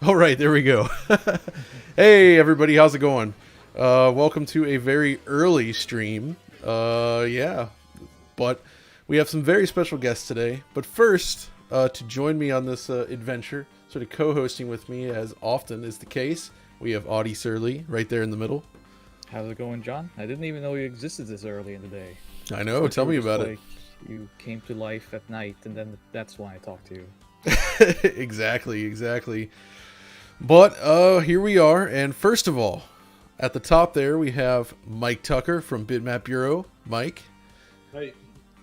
All right, there we go. Hey, everybody, how's it going? Welcome to a very early stream. Yeah, but we have some very special guests today. But first, to join me on this adventure, sort of co-hosting with me, as often is the case, we have Audi Surly right there in the middle. How's it going, John? I didn't even know you existed this early in the day. I know, tell me about it. You came to life at night, and then that's why I talked to you. Exactly. But here we are, and first of all, at the top there we have Mike Tucker from Bitmap Bureau. Mike. Hey.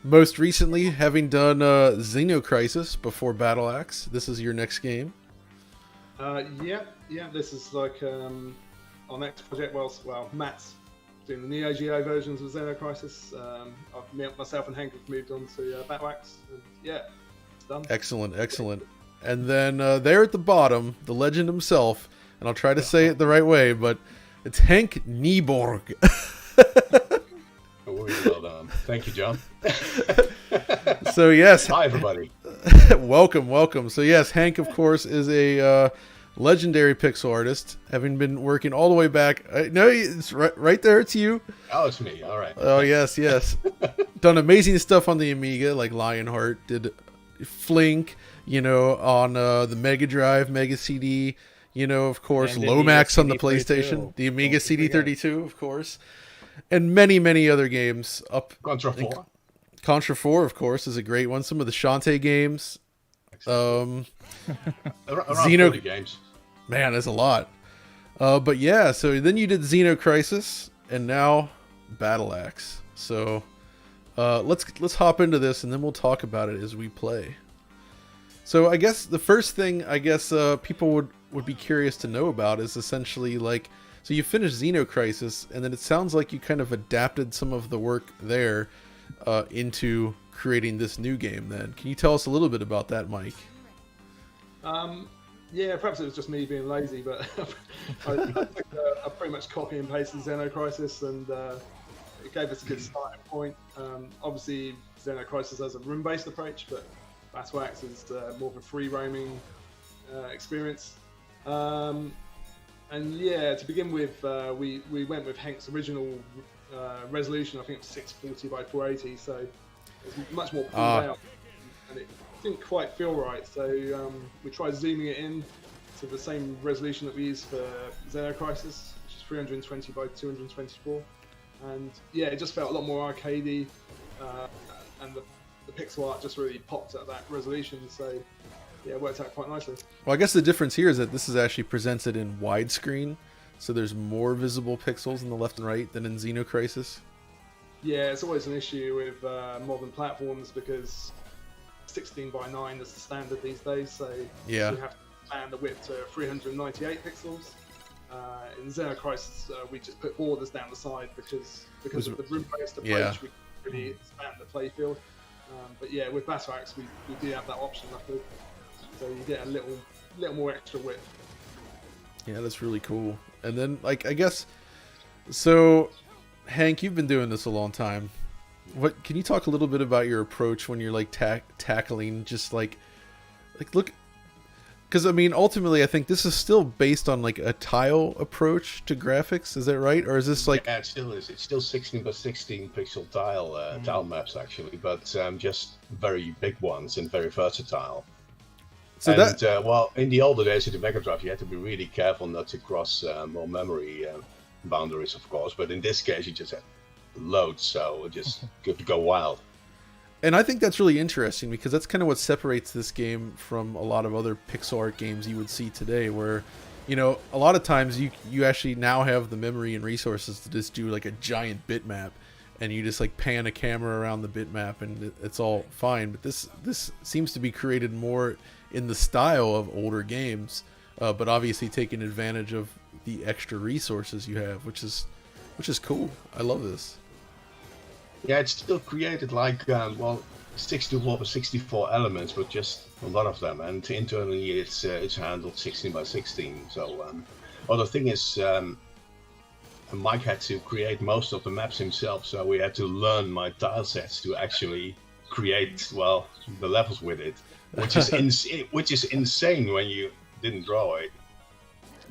Most recently, having done Xenocrisis before Battle Axe, this is your next game. Yeah. This is like our next project. Well, Matt's doing the Neo Geo versions of Xenocrisis. Myself and Henk have moved on to Battle Axe. And yeah, it's done. Excellent. And then there at the bottom, the legend himself, and I'll try to say it the right way, but it's Henk Nieborg. Well done. Thank you, John. So yes. Hi, everybody. Welcome. So yes, Henk, of course, is a legendary pixel artist, having been working all the way back. No, it's right there. It's you. Oh, it's me. All right. Oh, yes. Done amazing stuff on the Amiga, like Lionheart, did Flink, on the Mega Drive, Mega CD, of course, Lomax on the PlayStation, the Amiga CD32, of course, and many other games. Contra 4. Contra 4, of course, is a great one. Some of the Shantae games. Around Xeno 40 games. Man, that's a lot. But yeah, so then you did Xenocrisis, and now Battle Axe. So let's hop into this, and then we'll talk about it as we play. So I guess the first thing people would be curious to know about is essentially like, so you finished Xenocrisis, and then it sounds like you kind of adapted some of the work there into creating this new game. Then can you tell us a little bit about that, Mike? Yeah, perhaps it was just me being lazy, but I pretty much copy and pasted Xenocrisis, and it gave us a good starting point. Obviously, Xenocrisis has a room-based approach, but Battle Axe is more of a free roaming experience. And yeah, to begin with, we went with Henk's original resolution. I think it was 640 by 480, so it's much more pulled out, and it didn't quite feel right. So we tried zooming it in to the same resolution that we used for Xenocrisis, which is 320 by 224, and yeah, it just felt a lot more arcadey, and the pixel art just really popped at that resolution. So yeah, it worked out quite nicely. Well, I guess the difference here is that this is actually presented in widescreen, so there's more visible pixels in the left and right than in Xenocrisis. Yeah, it's always an issue with modern platforms because 16 by 9 is the standard these days, so yeah, you have to expand the width to 398 pixels. In Xenocrisis, we just put borders down the side because of the room-based approach. We can really expand the playfield. But yeah, with Battle Axe, we do have that option, luckily. So you get a little more extra width. Yeah, that's really cool. And then, like, I guess, so Henk, you've been doing this a long time. What can you talk a little bit about your approach when you're like tackling just like look, because I mean ultimately I think this is still based on like a tile approach to graphics, is that right? Or is this like, yeah, it still is. It's still 16 by 16 pixel tile maps actually, but just very big ones and very versatile. So well, in the older days of the Mega Drive, you had to be really careful not to cross more memory boundaries, of course, but in this case you just had loads, so it just could go wild. And I think that's really interesting because that's kind of what separates this game from a lot of other pixel art games you would see today, where a lot of times you actually now have the memory and resources to just do like a giant bitmap, and you just like pan a camera around the bitmap and it's all fine. But this seems to be created more in the style of older games, but obviously taking advantage of the extra resources you have, which is cool. I love this. Yeah, it's still created like 64 by 64 elements, but just a lot of them, and internally it's handled 16 by 16. So, the thing is, Mike had to create most of the maps himself, so we had to learn my tile sets to actually create the levels with it, which is insane when you didn't draw it.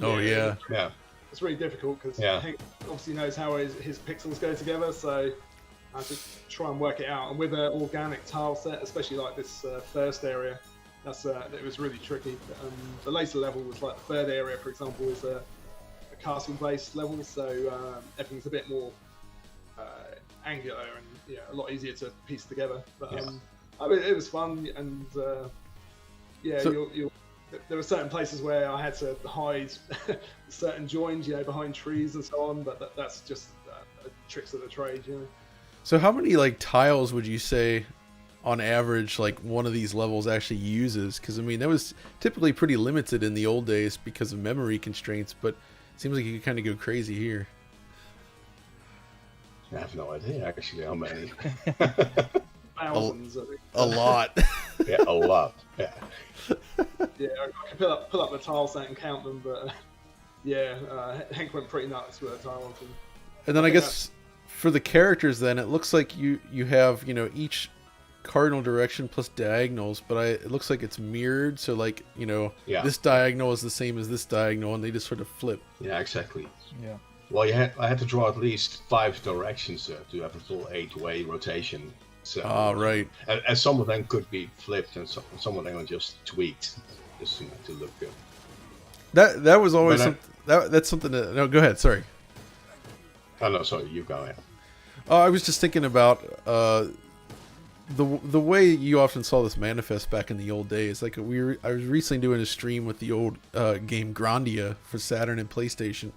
Oh yeah. Yeah. It's really difficult because Hank obviously knows how his pixels go together, so I had to try and work it out. And with an organic tile set, especially like this first area, it was really tricky. The later level was like the third area, for example, is a castle-based level, so everything's a bit more angular and a lot easier to piece together. But I mean, it was fun, and there were certain places where I had to hide certain joins, behind trees and so on. But that's just tricks of the trade, So how many like tiles would you say, on average, like one of these levels actually uses? Because I mean, that was typically pretty limited in the old days because of memory constraints, but it seems like you could kind of go crazy here. I have no idea actually how many. Thousands, I think. A lot. Yeah, a lot. Yeah. Yeah, I could pull up the tile set and count them, but Hank went pretty nuts with the tiles. And then I guess for the characters, then it looks like you have each cardinal direction plus diagonals, but it looks like it's mirrored. So like this diagonal is the same as this diagonal, and they just sort of flip. Yeah, exactly. Yeah. Well, I had to draw at least 5 directions to have a full 8-way rotation. So, right. And some of them could be flipped, and some of them are just tweaked, just to look good. That was always that's something that. No, go ahead. Sorry. Oh no, sorry, you go ahead. I was just thinking about the way you often saw this manifest back in the old days. Like I was recently doing a stream with the old game Grandia for Saturn and PlayStation,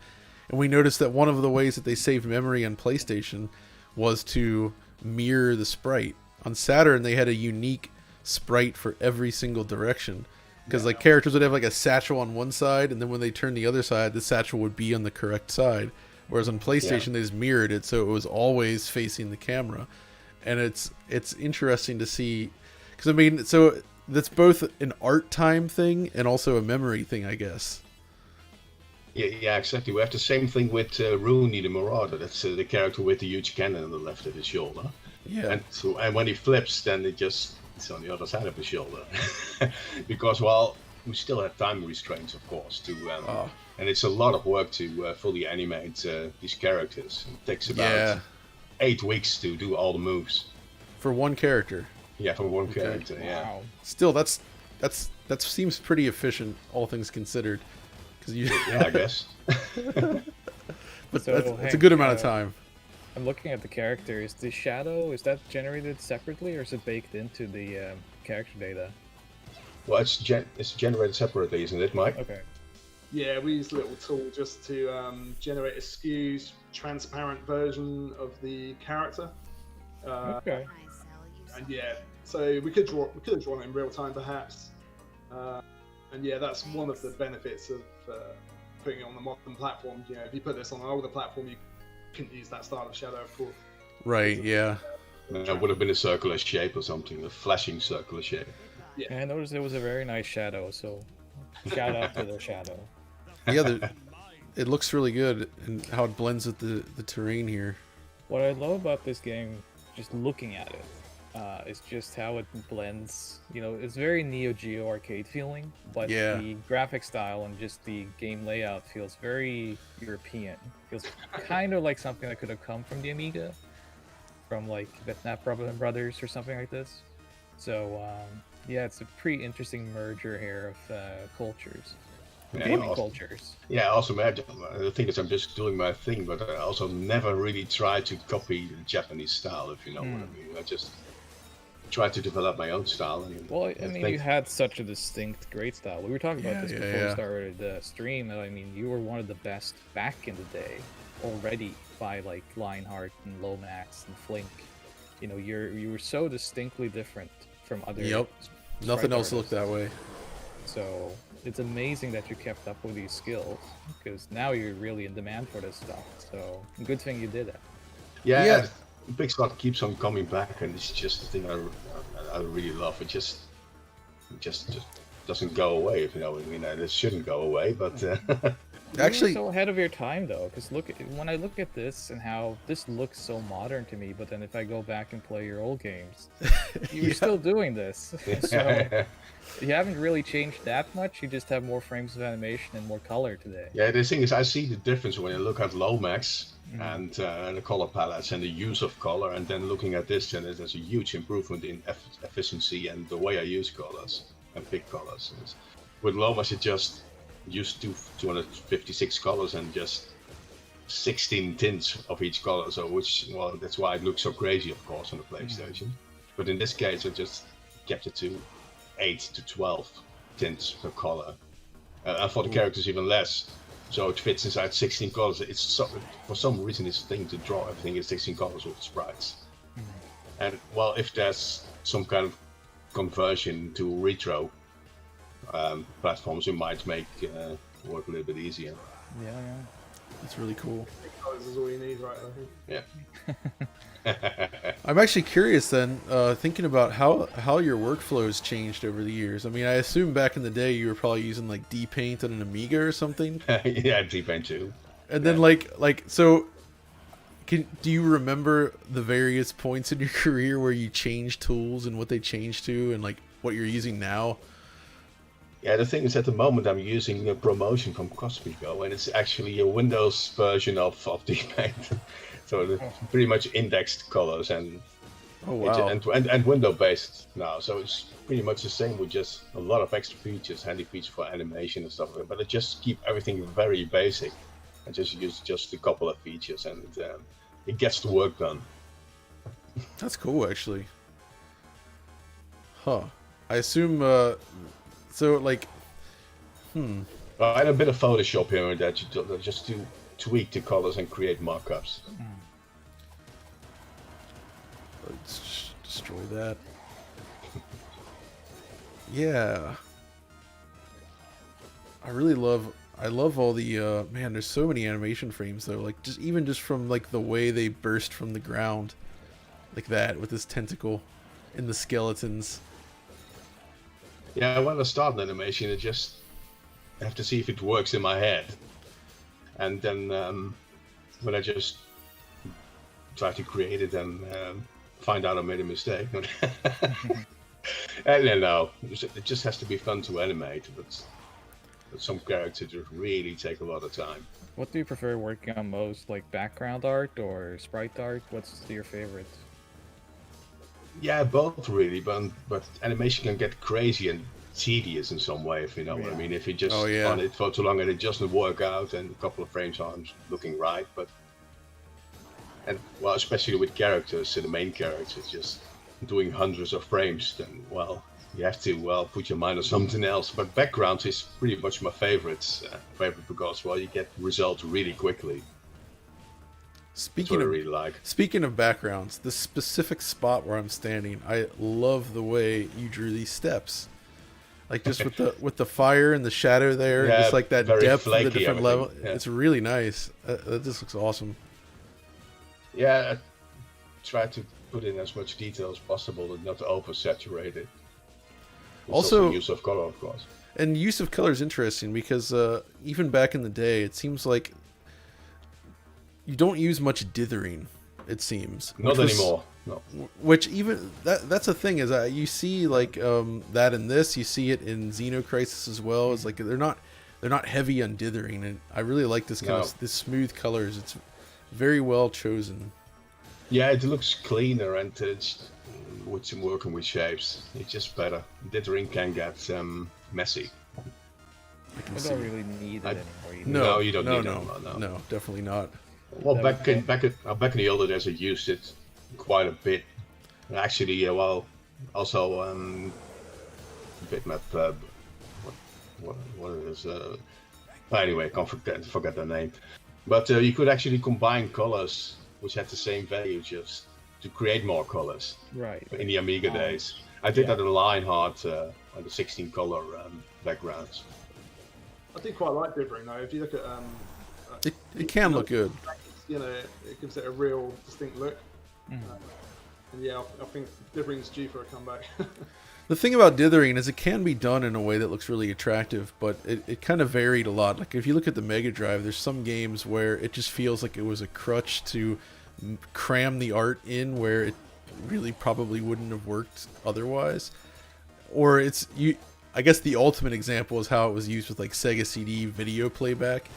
and we noticed that one of the ways that they saved memory on PlayStation was to mirror the sprite. On Saturn, they had a unique sprite for every single direction, because like characters would have like a satchel on one side, and then when they turned the other side, the satchel would be on the correct side. Whereas on PlayStation, they just mirrored it, so it was always facing the camera. And it's interesting to see, because I mean, so that's both an art time thing and also a memory thing, I guess. Yeah, exactly. We have the same thing with Rooney the Marauder. That's the character with the huge cannon on the left of his shoulder. Yeah. And when he flips, then it's on the other side of his shoulder. Because we still have time restraints, of course, and it's a lot of work to fully animate these characters. It takes about 8 weeks to do all the moves. For one character. Yeah, for one character. Wow. Still, that seems pretty efficient, all things considered. Yeah, I guess. But So, that's a good amount of time. I'm looking at the characters. The shadow, is that generated separately, or is it baked into the character data? Well, it's generated separately, isn't it, Mike? Okay. Yeah, we use a little tool just to generate a skewed, transparent version of the character. Okay. And so we could have drawn it in real time, perhaps. And that's one of the benefits of putting it on the modern platform. If you put this on an older platform, you couldn't use that style of shadow, of course. Right. Yeah. It would have been a circular shape or something, a flashing circular shape. Yeah, I noticed it was a very nice shadow, so shout out to the shadow. Yeah, it looks really good, and how it blends with the terrain here. What I love about this game, just looking at it, is just how it blends. It's very Neo Geo arcade feeling, but the graphic style and just the game layout feels very European. Feels kind of like something that could have come from the Amiga, from like Bitmap Brothers or something like this. So it's a pretty interesting merger here of cultures. Gaming cultures. Yeah, also, the thing is, I'm just doing my thing, but I also never really tried to copy the Japanese style, if you know what I mean. I just tried to develop my own style. You had such a distinct, great style. We were talking about this before we started the stream. I mean, you were one of the best back in the day, already by like Lionheart and Lomax and Flink. You were so distinctly different from other. Yep. Nothing else looked that way. So it's amazing that you kept up with these skills, because now you're really in demand for this stuff. So good thing you did it. Yeah. Big Slot keeps on coming back, and it's just the thing I really love. It just doesn't go away, if you know what I mean. It shouldn't go away, but Actually, so ahead of your time though, because when I look at this and how this looks so modern to me, but then if I go back and play your old games, you were still doing this. So you haven't really changed that much. You just have more frames of animation and more color today. Yeah, the thing is, I see the difference when I look at Lomax and the color palettes and the use of color, and then looking at this, and there's a huge improvement in efficiency and the way I use colors and pick colors. With Lomax, it just used to 256 colors and just 16 tints of each color. So, that's why it looks so crazy, of course, on the PlayStation. But in this case, I just kept it to 8 to 12 tints per color. And for the characters even less, so it fits inside 16 colors. For some reason it's a thing to draw everything in 16 colors with sprites. And well, if there's some kind of conversion to retro platforms, it might make work a little bit easier. Yeah. that's really cool. Colors is all you need, right? I think. Yeah. I'm actually curious then, thinking about how your workflows changed over the years. I mean, I assume back in the day you were probably using like D-Paint on an Amiga or something. Yeah, D-Paint too. And then so, do you remember the various points in your career where you changed tools and what they changed to, and like what you're using now? Yeah, the thing is, at the moment I'm using a promotion from Cosmico, and it's actually a Windows version of D-Paint. So it's pretty much indexed colors and and window based now. So it's pretty much the same with just a lot of extra features, handy features for animation and stuff. But I just keep everything very basic. I just use just a couple of features, and it gets the work done. That's cool, actually. Huh. I assume, so, like, I had a bit of Photoshop here and there just to tweak the colors and create markups. Let's destroy that. Yeah. I love all the, man, there's so many animation frames, though. Like, just from, like, the way they burst from the ground. Like that, with this tentacle and the skeletons. Yeah, when I start an animation, I have to see if it works in my head. And then when I just try to create it and find out I made a mistake. I don't know. It just has to be fun to animate, but some characters just really take a lot of time. What do you prefer working on most, like background art or sprite art? What's your favorite? Yeah, both really, but animation can get crazy and tedious in some way, if you know what I mean. If you just on it for too long and it doesn't work out, and a couple of frames aren't looking right, well, especially with characters, the main characters just doing hundreds of frames, then you have to put your mind on something else. But background is pretty much my favorite because you get results really quickly. Speaking of backgrounds, the specific spot where I'm standing, I love the way you drew these steps. Like just with the fire and the shadow there, and just like that depth of the different level. Yeah. It's really nice. That just looks awesome. Yeah, I try to put in as much detail as possible and not oversaturate it. Also use of color, of course. And use of color is interesting because even back in the day, it seems like you don't use much dithering, it seems. Not anymore. No. Which even that's a thing is you see like that in this, you see it in Xenocrisis as well. It's like they're not heavy on dithering, and I really like this kind of this smooth colors. It's very well chosen. Yeah, it looks cleaner, and it's with some working with shapes. It's just better. Dithering can get messy. I don't really need it anymore. No, you don't need it anymore. No, definitely not. Well, back in the older days, I used it quite a bit. Actually, also Bitmap. What it is? Anyway, I forget the name. But you could actually combine colors which had the same value just to create more colors. Right. In the Amiga days, I did that in Lionheart on the 16 color backgrounds. I do quite like dithering though. If you look at it can look good. You know, it gives it a real distinct look. And yeah, I think Dithering's due for a comeback. The thing about dithering is it can be done in a way that looks really attractive, but it kind of varied a lot. Like if you look at the Mega Drive, there's some games where it just feels like it was a crutch to cram the art in where it really probably wouldn't have worked otherwise. Or I guess the ultimate example is how it was used with like Sega CD video playback.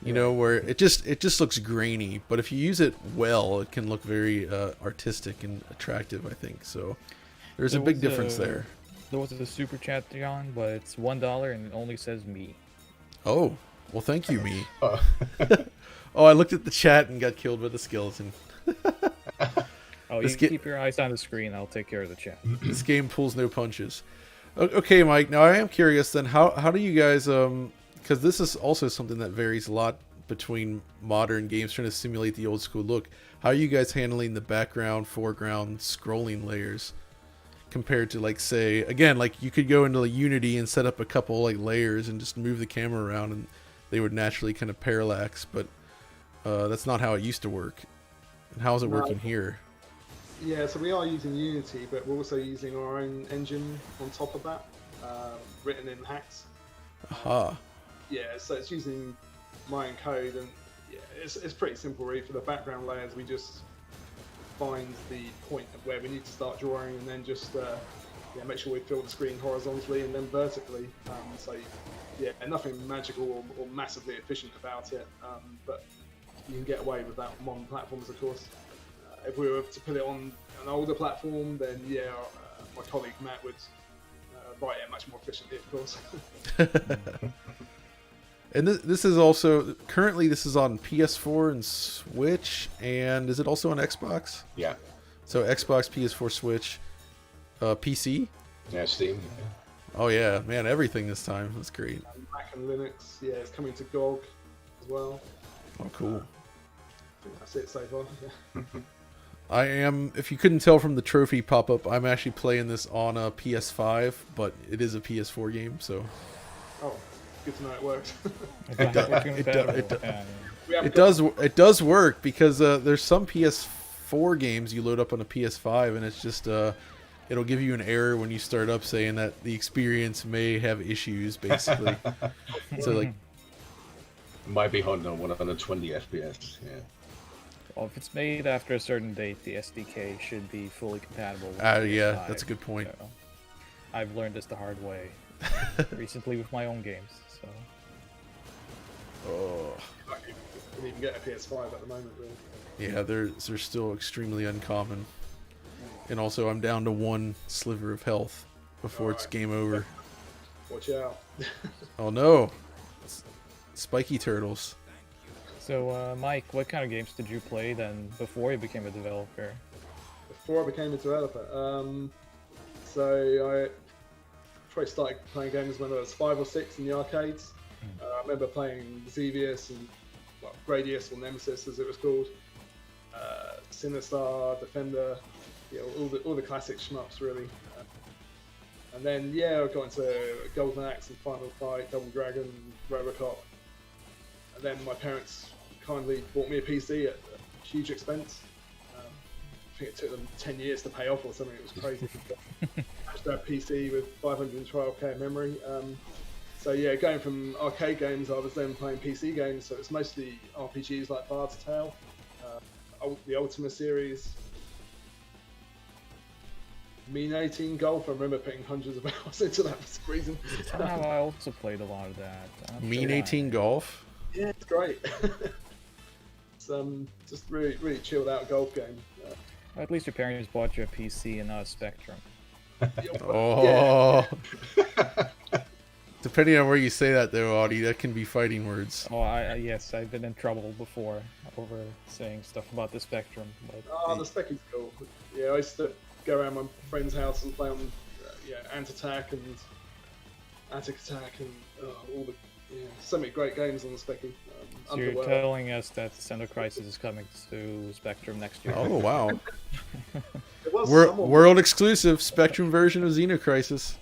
You know, where it just looks grainy, but if you use it well, it can look very artistic and attractive, I think. So there's a big difference there. There was a super chat, John, but it's $1 and it only says me. Oh, well, thank you, me. Oh, I looked at the chat and got killed by the skeleton. Oh, you keep your eyes on the screen. I'll take care of the chat. This game pulls no punches. Okay, Mike. Now I am curious. Then, how do you guys? Because this is also something that varies a lot between modern games trying to simulate the old school look. How are you guys handling the background, foreground, scrolling layers compared to, like, say, again, like you could go into like Unity and set up a couple like layers and just move the camera around and they would naturally kind of parallax, but that's not how it used to work. And how is it working here? Yeah, so we are using Unity, but we're also using our own engine on top of that, written in hacks. Aha. Yeah, so it's using my own code, and yeah, it's pretty simple really. For the background layers, we just find the point of where we need to start drawing, and then just make sure we fill the screen horizontally and then vertically. So yeah, nothing magical or massively efficient about it, but you can get away with that on modern platforms, of course. If we were to put it on an older platform, then yeah, my colleague Matt would write it much more efficiently, of course. And this is also currently this is on PS4 and Switch, and is it also on Xbox? Yeah. So Xbox, PS4, Switch, PC. Yeah, Steam. Oh yeah, man, everything this time. That's great. Mac and Linux, yeah, it's coming to GOG as well. Oh, cool. I think that's it so far. Yeah. I am, if you couldn't tell from the trophy pop-up, I'm actually playing this on a PS5, but it is a PS4 game, so... Oh, good to know it works. It does work, because there's some PS4 games you load up on a PS5, and it's just, it'll give you an error when you start up saying that the experience may have issues, basically. So, like... Might be hot on 120 FPS, yeah. Well, if it's made after a certain date, the SDK should be fully compatible with yeah, PS5, that's a good point. So I've learned this the hard way recently with my own games. So. Oh. You can even get a PS5 at the moment, really. Yeah, they're still extremely uncommon. And also, I'm down to one sliver of health before it's game over. Watch out. Oh no! Spiky turtles. So, Mike, what kind of games did you play then before you became a developer? Before I became a developer, so I probably started playing games when I was 5 or 6 in the arcades. I remember playing Xevious and Gradius, or Nemesis as it was called, Sinistar, Defender, all the classic shmups really. And then I got into Golden Axe and Final Fight, Double Dragon, Robocop. And then my parents kindly bought me a PC at a huge expense. I think it took them 10 years to pay off or something. It was crazy. I had a PC with 512k memory. So going from arcade games, I was then playing PC games. So it's mostly RPGs like Bard's Tale, the Ultima series, Mean 18 Golf. I remember putting hundreds of hours into that for some reason. Somehow I also played a lot of that. Mean 18 Golf? Yeah, it's great. It's just really chilled out golf game. At least your parents bought you a PC and not a Spectrum. Oh. Depending on where you say that, though, Audi, that can be fighting words. Oh, yes, I've been in trouble before over saying stuff about the Spectrum. But the Spec is cool. Yeah, I used to go around my friend's house and play on Ant Attack and Attic Attack and all the so many great games on the Speccy. So you're telling us that Xeno Crisis is coming to Spectrum next year? Oh wow! World exclusive Spectrum version of Xeno Crisis.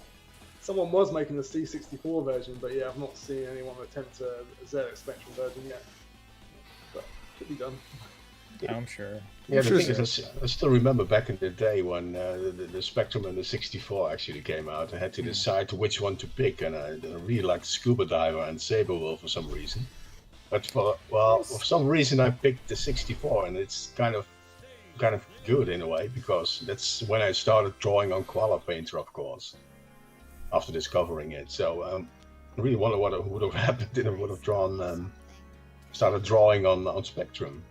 Someone was making the C64 version, but I've not seen anyone attempt a ZX Spectrum version yet. But could be done. I'm sure. Yeah, sure the thing is, I still remember back in the day when the Spectrum and the 64 actually came out. I had to decide which one to pick, and I really liked Scuba Diver and Saberwolf for some reason. But for some reason, I picked the 64, and it's kind of good in a way, because that's when I started drawing on Koala Painter, of course, after discovering it. So I really wonder what would have happened if I would have started drawing on Spectrum.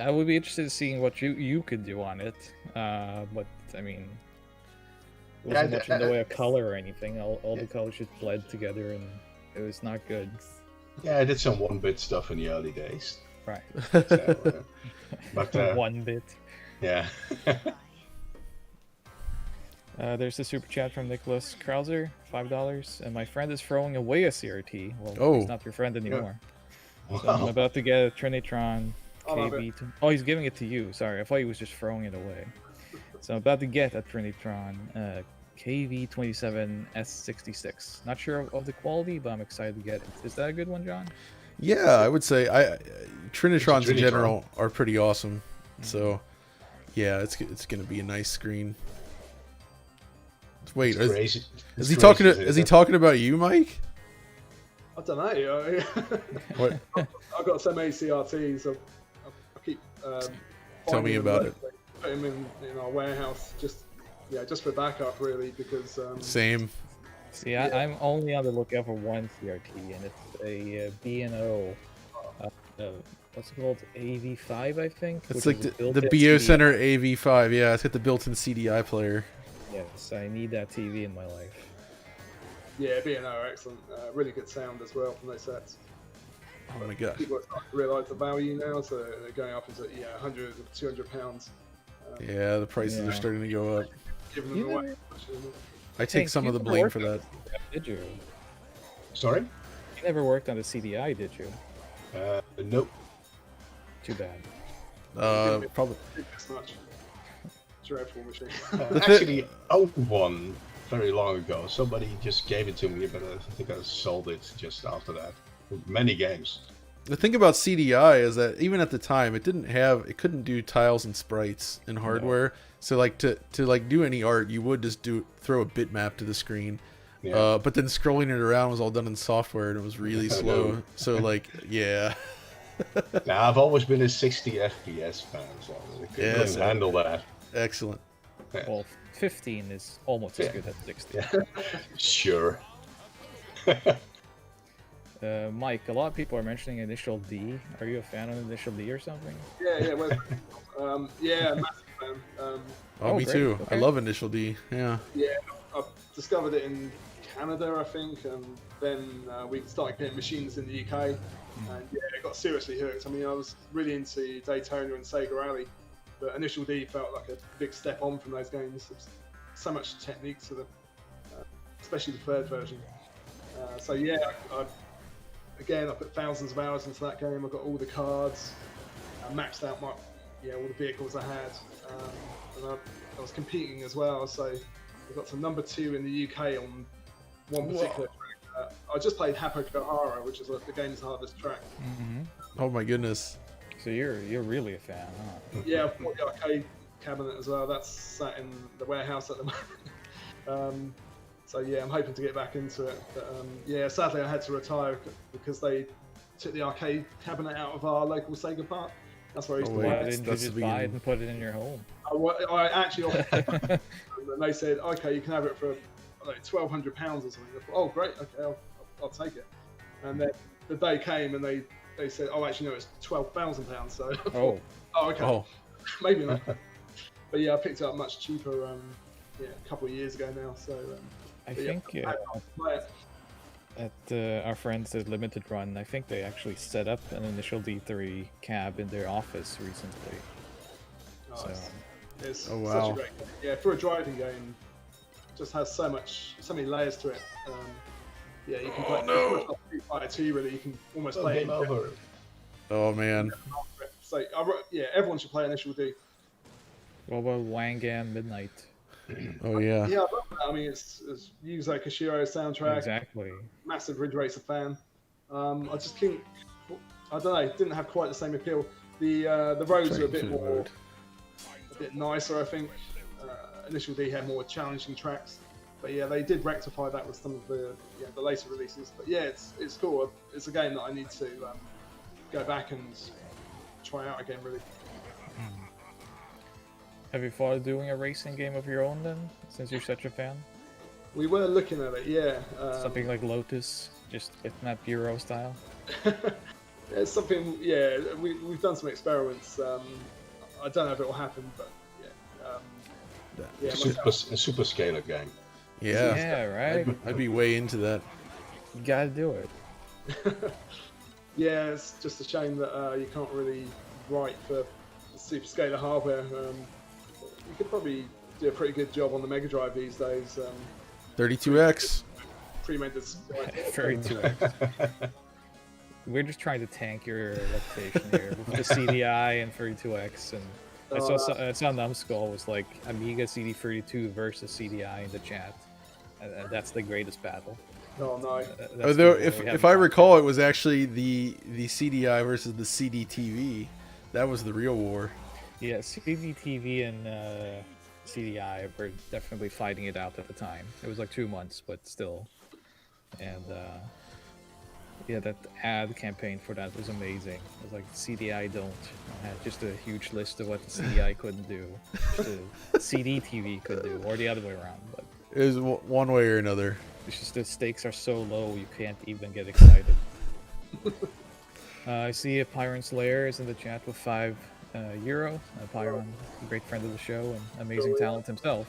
I would be interested in seeing what you could do on it. But I mean, it wasn't much in the way of color or anything. All the colors just bled together, and it was not good. Yeah, I did some 1-bit stuff in the early days. Right. So, but 1-bit. yeah. There's a super chat from Nicholas Krauser, $5, and my friend is throwing away a CRT. Well, Oh. he's not your friend anymore. Wow. So I'm about to get a Trinitron I love KB. Oh, he's giving it to you. Sorry, I thought he was just throwing it away. So I'm about to get a Trinitron KV27S66. Not sure of the quality, but I'm excited to get it. Is that a good one, John? Yeah, I would say Trinitrons in general are pretty awesome. So, yeah, it's gonna be a nice screen. Wait, is he talking about you, Mike? I don't know. What? I've got so many CRTs. I keep. Tell me about it. Put them in our warehouse, just for backup, really, because. Same. See, I'm only on the lookout for one CRT, and it's a B&O. What's it called? AV5, I think. It's like the BioCenter AV5. Yeah, it's got the built-in CDI player. Yes, I need that TV in my life. Yeah, B&O are excellent. Really good sound as well from those sets. Oh my gosh. People are starting to realise the value now, so they're going up into 100 or 200 pounds. Yeah, the prices are starting to go up. Giving them away. I take some of the blame for that. Did you? Sorry? You never worked on the CDI, did you? Nope. Too bad. Probably. This much. Dreadful machine. Actually, owned one very long ago. Somebody just gave it to me, but I think I sold it just after that. Many games. The thing about CDI is that even at the time, it couldn't do tiles and sprites in hardware. No. So like to do any art, you would just throw a bitmap to the screen. Yeah. But then scrolling it around was all done in software, and it was really slow. So like, yeah. Now I've always been a 60 FPS fan, so I couldn't handle that. Excellent. Well, 15 is almost as good as 60. Sure. Mike, a lot of people are mentioning Initial D. Are you a fan of Initial D or something? Yeah, massive fan. Me great. Too. Okay. I love Initial D. Yeah. Yeah, I discovered it in Canada, I think, and then we started getting machines in the UK, and I got seriously hooked. I mean, I was really into Daytona and Sega Rally, but Initial D felt like a big step on from those games. There's so much technique to them, especially the third version. I put thousands of hours into that game. I got all the cards. I maxed out all the vehicles I had, and I was competing as well. So I got to number 2 in the UK on one particular track. I just played Hapokohara, which is the game's hardest track. Mm-hmm. Oh my goodness! So you're really a fan, huh? Yeah, I've bought the arcade cabinet as well. That's sat in the warehouse at the moment. So yeah, I'm hoping to get back into it. But sadly I had to retire because they took the arcade cabinet out of our local Sega park. That's where I used to Why didn't you just buy it and put it in your home? I actually and they said, okay, you can have it for £1,200 or something. I thought, oh great, okay, I'll take it. And then the day came and they said, oh actually no, it's £12,000. So I thought, okay, maybe not. But yeah, I picked it up much cheaper. A couple of years ago now. So I think at our friends at Limited Run, I think they actually set up an Initial D3 cab in their office recently. Nice. It's such a great game. Yeah, for a driving game, just has so many layers to it. You can play Fighter 2 really. You can almost play it over. Oh man. So everyone should play Initial D. What about Wangan Midnight? Oh yeah. Yeah, I love that. I mean, it's Yuzo Koshiro's soundtrack. Exactly. Massive Ridge Racer fan. I just couldn't. I don't know. It didn't have quite the same appeal. The roads Sorry, are a bit infinite more, mode. a bit nicer, I think. Initially, they had more challenging tracks, but yeah, they did rectify that with some of the later releases. But yeah, it's cool. It's a game that I need to go back and try out again. Really. Have you thought of doing a racing game of your own then, since you're such a fan? We were looking at it, yeah. Something like Lotus, just Bitmap Bureau style? It's something, yeah, we've done some experiments. I don't know if it will happen, but yeah. A super scalar game. Yeah, Yeah, right? I'd be way into that. You gotta do it. Yeah, it's just a shame that you can't really write for super scalar hardware. You could probably do a pretty good job on the Mega Drive these days. 32X. Pre-made this. 32X. We're just trying to tank your reputation here with the CDI and 32X. And I saw Numbskull was like Amiga CD32 versus CDI in the chat. And that's the greatest battle. Oh no! Although, if I recall, it was actually the CDI versus the CD-TV. That was the real war. Yeah, CD-TV and CDI were definitely fighting it out at the time. It was like 2 months, but still. And yeah, that ad campaign for that was amazing. It was like CDI don't. I had just a huge list of what the CDI couldn't do, the CD-TV could do, or the other way around. But It was one way or another. it's just the stakes are so low you can't even get excited. I see Pyron's Lair is in the chat with €5. Pyron, a great friend of the show and amazing talent himself.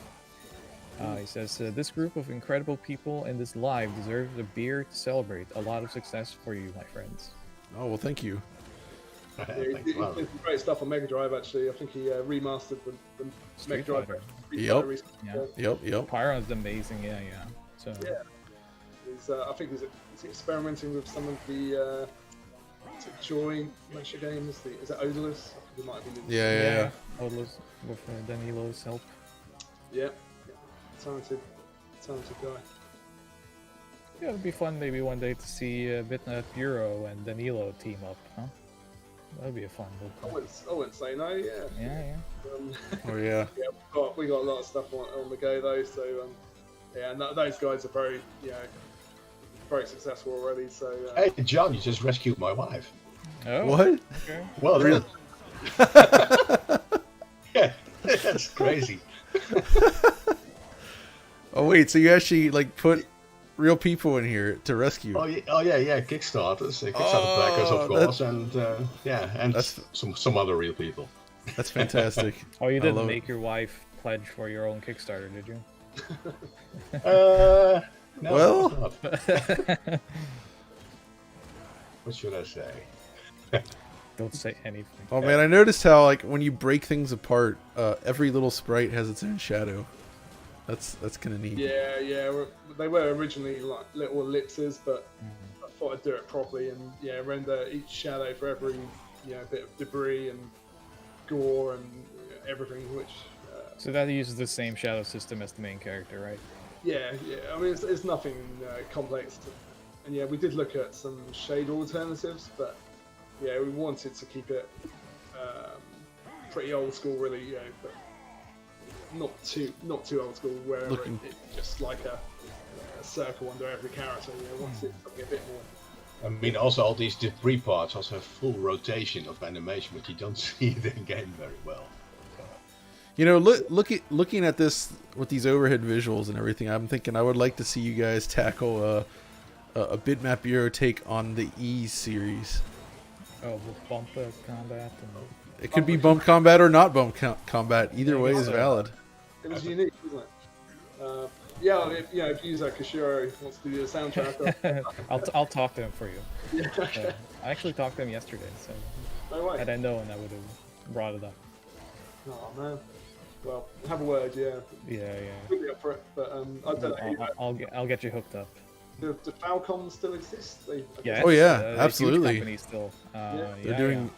He says, this group of incredible people in this live deserves a beer to celebrate. A lot of success for you, my friends. Oh, well, thank you. Yeah, he did some great stuff on Mega Drive. Actually, I think he remastered the Mega Drive. Yep. Yep. Pyron's amazing. Yeah. So yeah, I think he's experimenting with some of the Joy Measure games. Is it Odorless? I think it might be. Yeah. Odorless with Danilo's help. Yeah. Talented guy. Yeah, it'd be fun maybe one day to see Bitmap Bureau and Danilo team up, huh? That'd be a fun little. I wouldn't say no. Yeah. Yeah. Oh yeah. Yeah, we got a lot of stuff on the go though. So yeah, and those guys are very very successful already. So Hey, John, you just rescued my wife. Oh. What? Okay. Well, really? Yeah, that's crazy. Oh wait, so you actually like put real people in here to rescue? Oh yeah, Kickstarters, backers of course, and and that's some other real people. That's fantastic. Oh, you I didn't love make your wife pledge for your own Kickstarter, did you? No, Well. what should I say? Don't say anything. Oh man, I noticed how like when you break things apart, every little sprite has its own shadow. That's kind of neat. Yeah. They were originally like little ellipses, but I thought I'd do it properly and render each shadow for every bit of debris and gore and everything. Which So that uses the same shadow system as the main character, right? yeah. I mean, it's nothing complex. And yeah, we did look at some shade alternatives, but yeah, we wanted to keep it pretty old school, really. But not too old school, where it's just like a circle under every character. Wanted something a bit more. I mean, also all these debris parts also have full rotation of animation, but you don't see it in game very well. Looking at this with these overhead visuals and everything, I'm thinking I would like to see you guys tackle a Bitmap Bureau take on the E series. Oh, with bump combat. It could be bump combat or not bump combat. Either way is valid. It was unique, wasn't it? If Yuzo Koshiro wants to do the soundtrack, I'll talk to him for you. yeah, okay. I actually talked to him yesterday, so No way. had I known, I would have brought it up. Oh man. Well, have a word, yeah. Yeah. We'll be up for it, but I don't know. I'll get you hooked up. Do Falcom still exist? Yeah. Oh, yeah, they're a huge absolutely. company still. They're doing.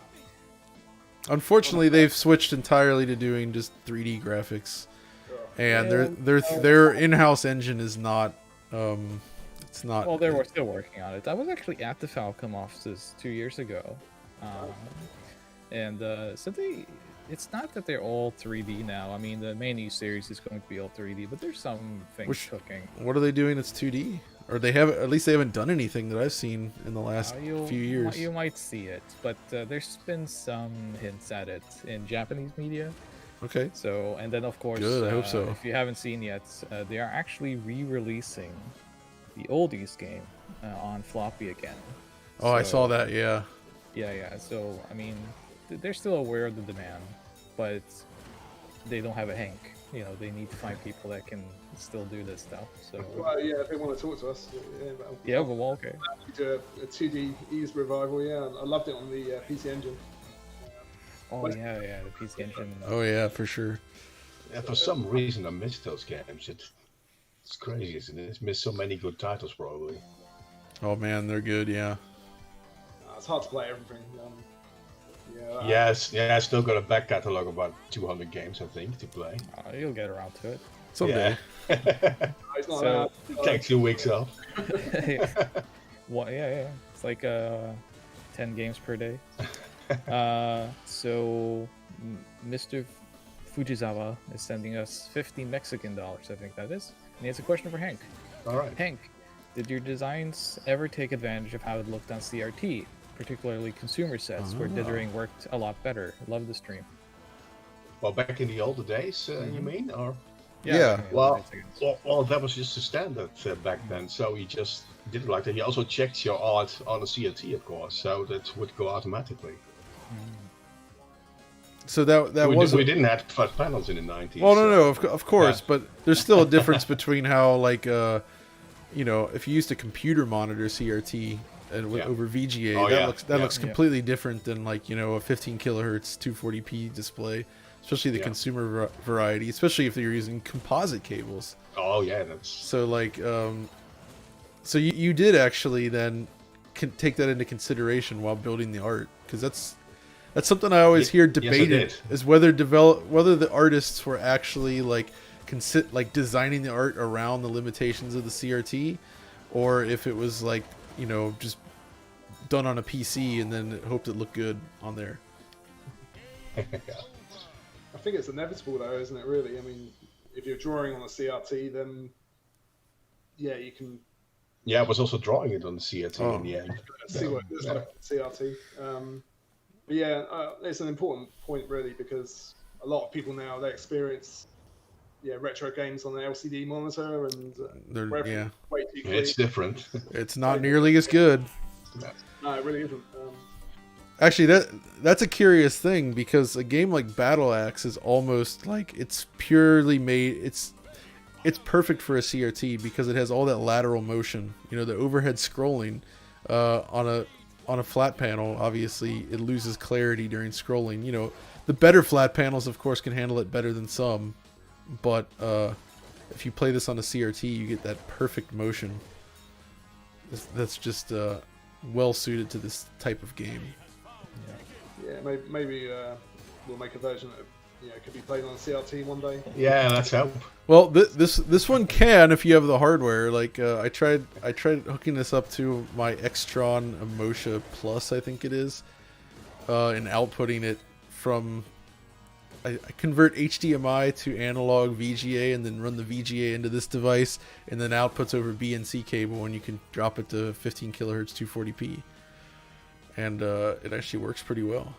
Unfortunately, they've switched entirely to doing just 3D graphics, and their in-house engine is not. It's not. Well, they were still working on it. I was actually at the Falcom offices 2 years ago. And so it's not that they're all 3D now. I mean, the main E series is going to be all 3D, but there's some things cooking. What are they doing that's 2D? Or they have, at least they haven't done anything that I've seen in the last few years. You might see it, but there's been some hints at it in Japanese media. Okay. So, and then of course, good. I hope so. If you haven't seen yet, they are actually re-releasing the oldies game on floppy again. Oh, so, I saw that. Yeah. Yeah. So, I mean, they're still aware of the demand, but they don't have a Henk. You know, they need to find people that can still do this stuff. So. Well, yeah, if they want to talk to us. Yeah, well, okay. Do a 2D Ease revival. Yeah, I loved it on the PC Engine. Oh yeah, the PC Engine. Oh yeah, for sure. Yeah, for some reason I missed those games. It's crazy, isn't it? It's missed so many good titles, probably. Oh man, they're good. Yeah. It's hard to play everything. I still got a back catalog of about 200 games, I think, to play. You'll get around to it someday. Yeah. So it takes 2 weeks off. Well, yeah. It's like 10 games per day. So Mr. Fujisawa is sending us 50 Mexican dollars, I think that is. And he has a question for Henk. All right. Henk, did your designs ever take advantage of how it looked on CRT, particularly consumer sets where dithering worked a lot better? Love the stream. Well, back in the older days, you mean? Or Yeah. Well, that was just the standard back then. So you just did it like that. You also checked your art on a CRT, of course, so that would go automatically. So that was we didn't have flat panels in the 90s. Well, no, of course, but there's still a difference between how, like, you know, if you used a computer monitor CRT and over VGA, that looks completely different than, like, you know, a 15 kilohertz 240p display, especially the consumer variety, especially if you're using composite cables. Oh yeah, that's so like so you did actually then take that into consideration while building the art, because that's something I always hear debated, is whether the artists were actually like designing the art around the limitations of the CRT, or if it was like, you know, just done on a PC and then hoped it looked good on there. I think it's inevitable though, isn't it, really? I mean, if you're drawing on a CRT, then you can. Yeah, I was also drawing it on the CRT in the end. See what it looks like on CRT. But yeah, it's an important point really, because a lot of people now, they experience retro games on an LCD monitor, and they're way too clean. It's different. It's not nearly as good. No, it really isn't. Actually, that's a curious thing, because a game like Battle Axe is almost like it's purely made. It's perfect for a CRT because it has all that lateral motion. You know, the overhead scrolling on a flat panel. Obviously, it loses clarity during scrolling. You know, the better flat panels, of course, can handle it better than some. But if you play this on a CRT, you get that perfect motion. That's just well suited to this type of game. Yeah, maybe we'll make a version that could be played on a CRT one day. Yeah, let's hope. Well, this one can if you have the hardware. Like I tried hooking this up to my Extron Emotia Plus, I think it is, and outputting it from. I convert HDMI to analog VGA and then run the VGA into this device, and then outputs over BNC cable, and you can drop it to 15 kilohertz 240p. And it actually works pretty well.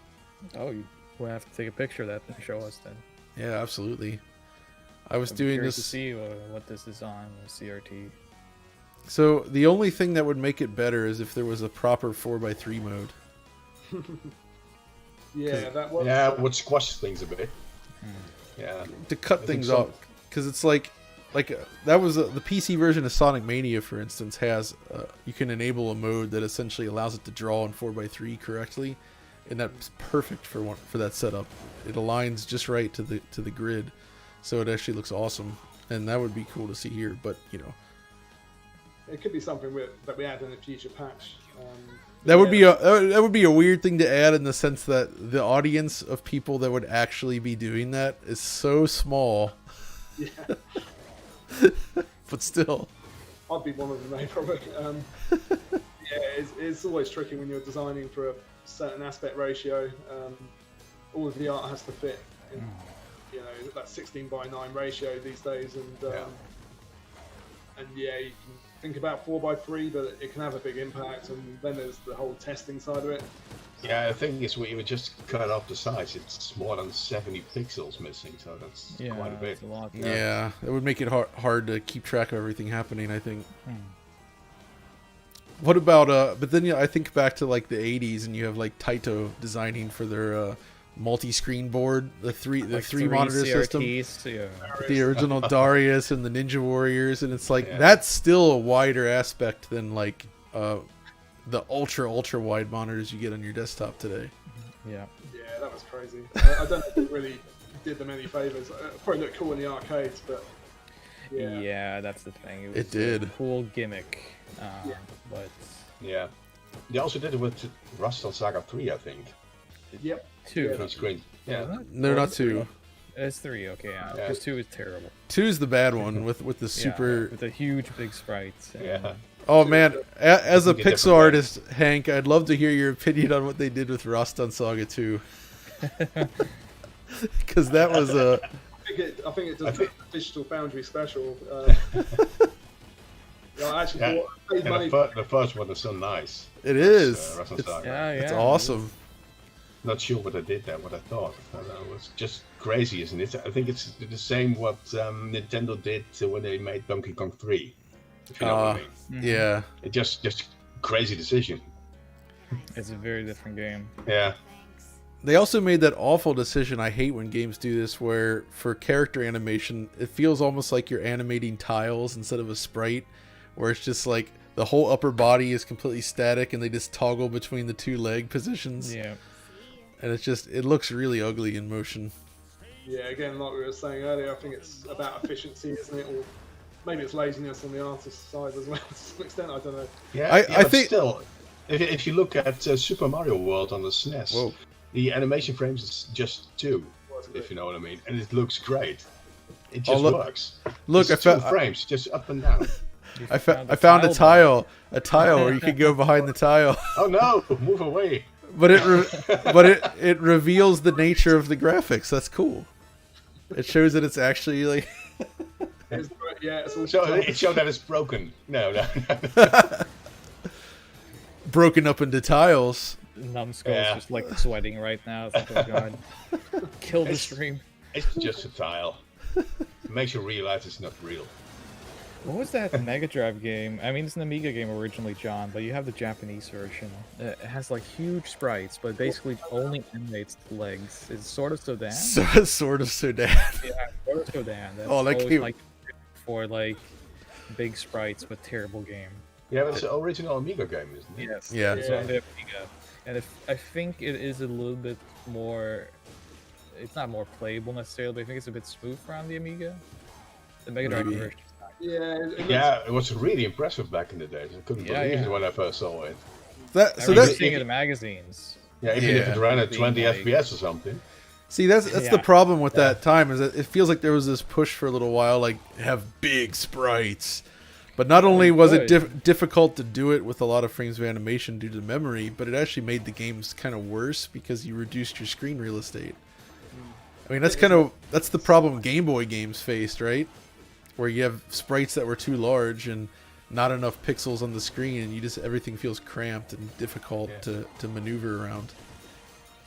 Oh, we'll have to take a picture of that and show us then. Yeah, absolutely. I'm doing this to see what this is on CRT. So the only thing that would make it better is if there was a proper 4x3 mode. That was. Yeah, it would squash things a bit. Yeah, to cut things off, because it's like that was the PC version of Sonic Mania, for instance, has you can enable a mode that essentially allows it to draw in 4x3 correctly, and that's perfect for that setup. It aligns just right to the grid, so it actually looks awesome, and that would be cool to see here. But you know, it could be something that we add in a future patch. That would be a weird thing to add, in the sense that the audience of people that would actually be doing that is so small. Yeah. But still, I'd be one of them, probably. It's always tricky when you're designing for a certain aspect ratio. all of the art has to fit in, you know, that 16:9 ratio these days, and yeah, you can think about 4:3, but it can have a big impact, and then there's the whole testing side of it. Yeah, the thing is, we just cut off the size. It's more than 70 pixels missing, so that's quite a bit. That's a lot. Yeah, it would make it hard to keep track of everything happening, I think. What about but then I think back to like the 80s, and you have like Taito designing for their multi-screen board, the three monitor system, the original Darius and the Ninja Warriors, and it's like that's still a wider aspect than like the ultra wide monitors you get on your desktop today. Yeah, that was crazy. I don't think it really did them any favors. Probably looked cool in the arcades, but yeah, that's the thing. It did. A cool gimmick, but yeah, they also did it with Rust on Saga 3, I think. Yep. 2. On screen. Yeah. No, not 2. It's 3. Okay, because 2 is terrible. 2's the bad one with the super with the huge big sprites. Yeah. Oh man, as a pixel artist, Hank, I'd love to hear your opinion on what they did with Rust on Saga 2. Because that was a. I think it does the Digital Foundry special. I actually paid money. The first one is so nice. It is. It's awesome. Not sure what I did there, what I thought. It was just crazy, isn't it? I think it's the same what Nintendo did when they made Donkey Kong 3. If you know what I mean. Yeah. It just crazy decision. It's a very different game. Yeah. They also made that awful decision. I hate when games do this, where for character animation, it feels almost like you're animating tiles instead of a sprite, where it's just like the whole upper body is completely static and they just toggle between the 2 leg positions. Yeah. And it looks really ugly in motion. Yeah, again, like we were saying earlier, I think it's about efficiency, isn't it? Or maybe it's laziness on the artist's side as well, to some extent, I don't know. Yeah, I think still, if you look at Super Mario World on the SNES, the animation frames is just 2, if you know what I mean, and it looks great. It just works. Look, it's 2 frames, just up and down. I found a tile where you could go behind the tile. Oh no! Move away. But it reveals the nature of the graphics. That's cool. It shows that it's actually like. It showed that it's broken. No. Broken up into tiles. Numbskull's just like sweating right now. It's like, oh god, kill the stream. It's just a tile. It makes you realize it's not real. What was that Mega Drive game? I mean, it's an Amiga game originally, John, but you have the Japanese version. It has like huge sprites, but basically only animates the legs. It's sort of Sodan. Sort of Sodan. Yeah, sort of Sodan. That's that came like for like big sprites but terrible game. Yeah, but it's an original Amiga game, isn't it? Yes. Yeah. It's on the Amiga, and I think it is a little bit more. It's not more playable necessarily, but I think it's a bit smoother on the Amiga. The Mega Drive version. Yeah, it was really impressive back in the days. I couldn't believe it when I first saw it. I remember seeing it in magazines. Yeah, even if it ran at 20 FPS or something. See, that's the problem with that time, is that it feels like there was this push for a little while, like have big sprites. But not only was it difficult to do it with a lot of frames of animation due to memory, but it actually made the games kind of worse because you reduced your screen real estate. I mean, that's the problem Game Boy games faced, right? Where you have sprites that were too large and not enough pixels on the screen, and everything feels cramped and difficult to maneuver around.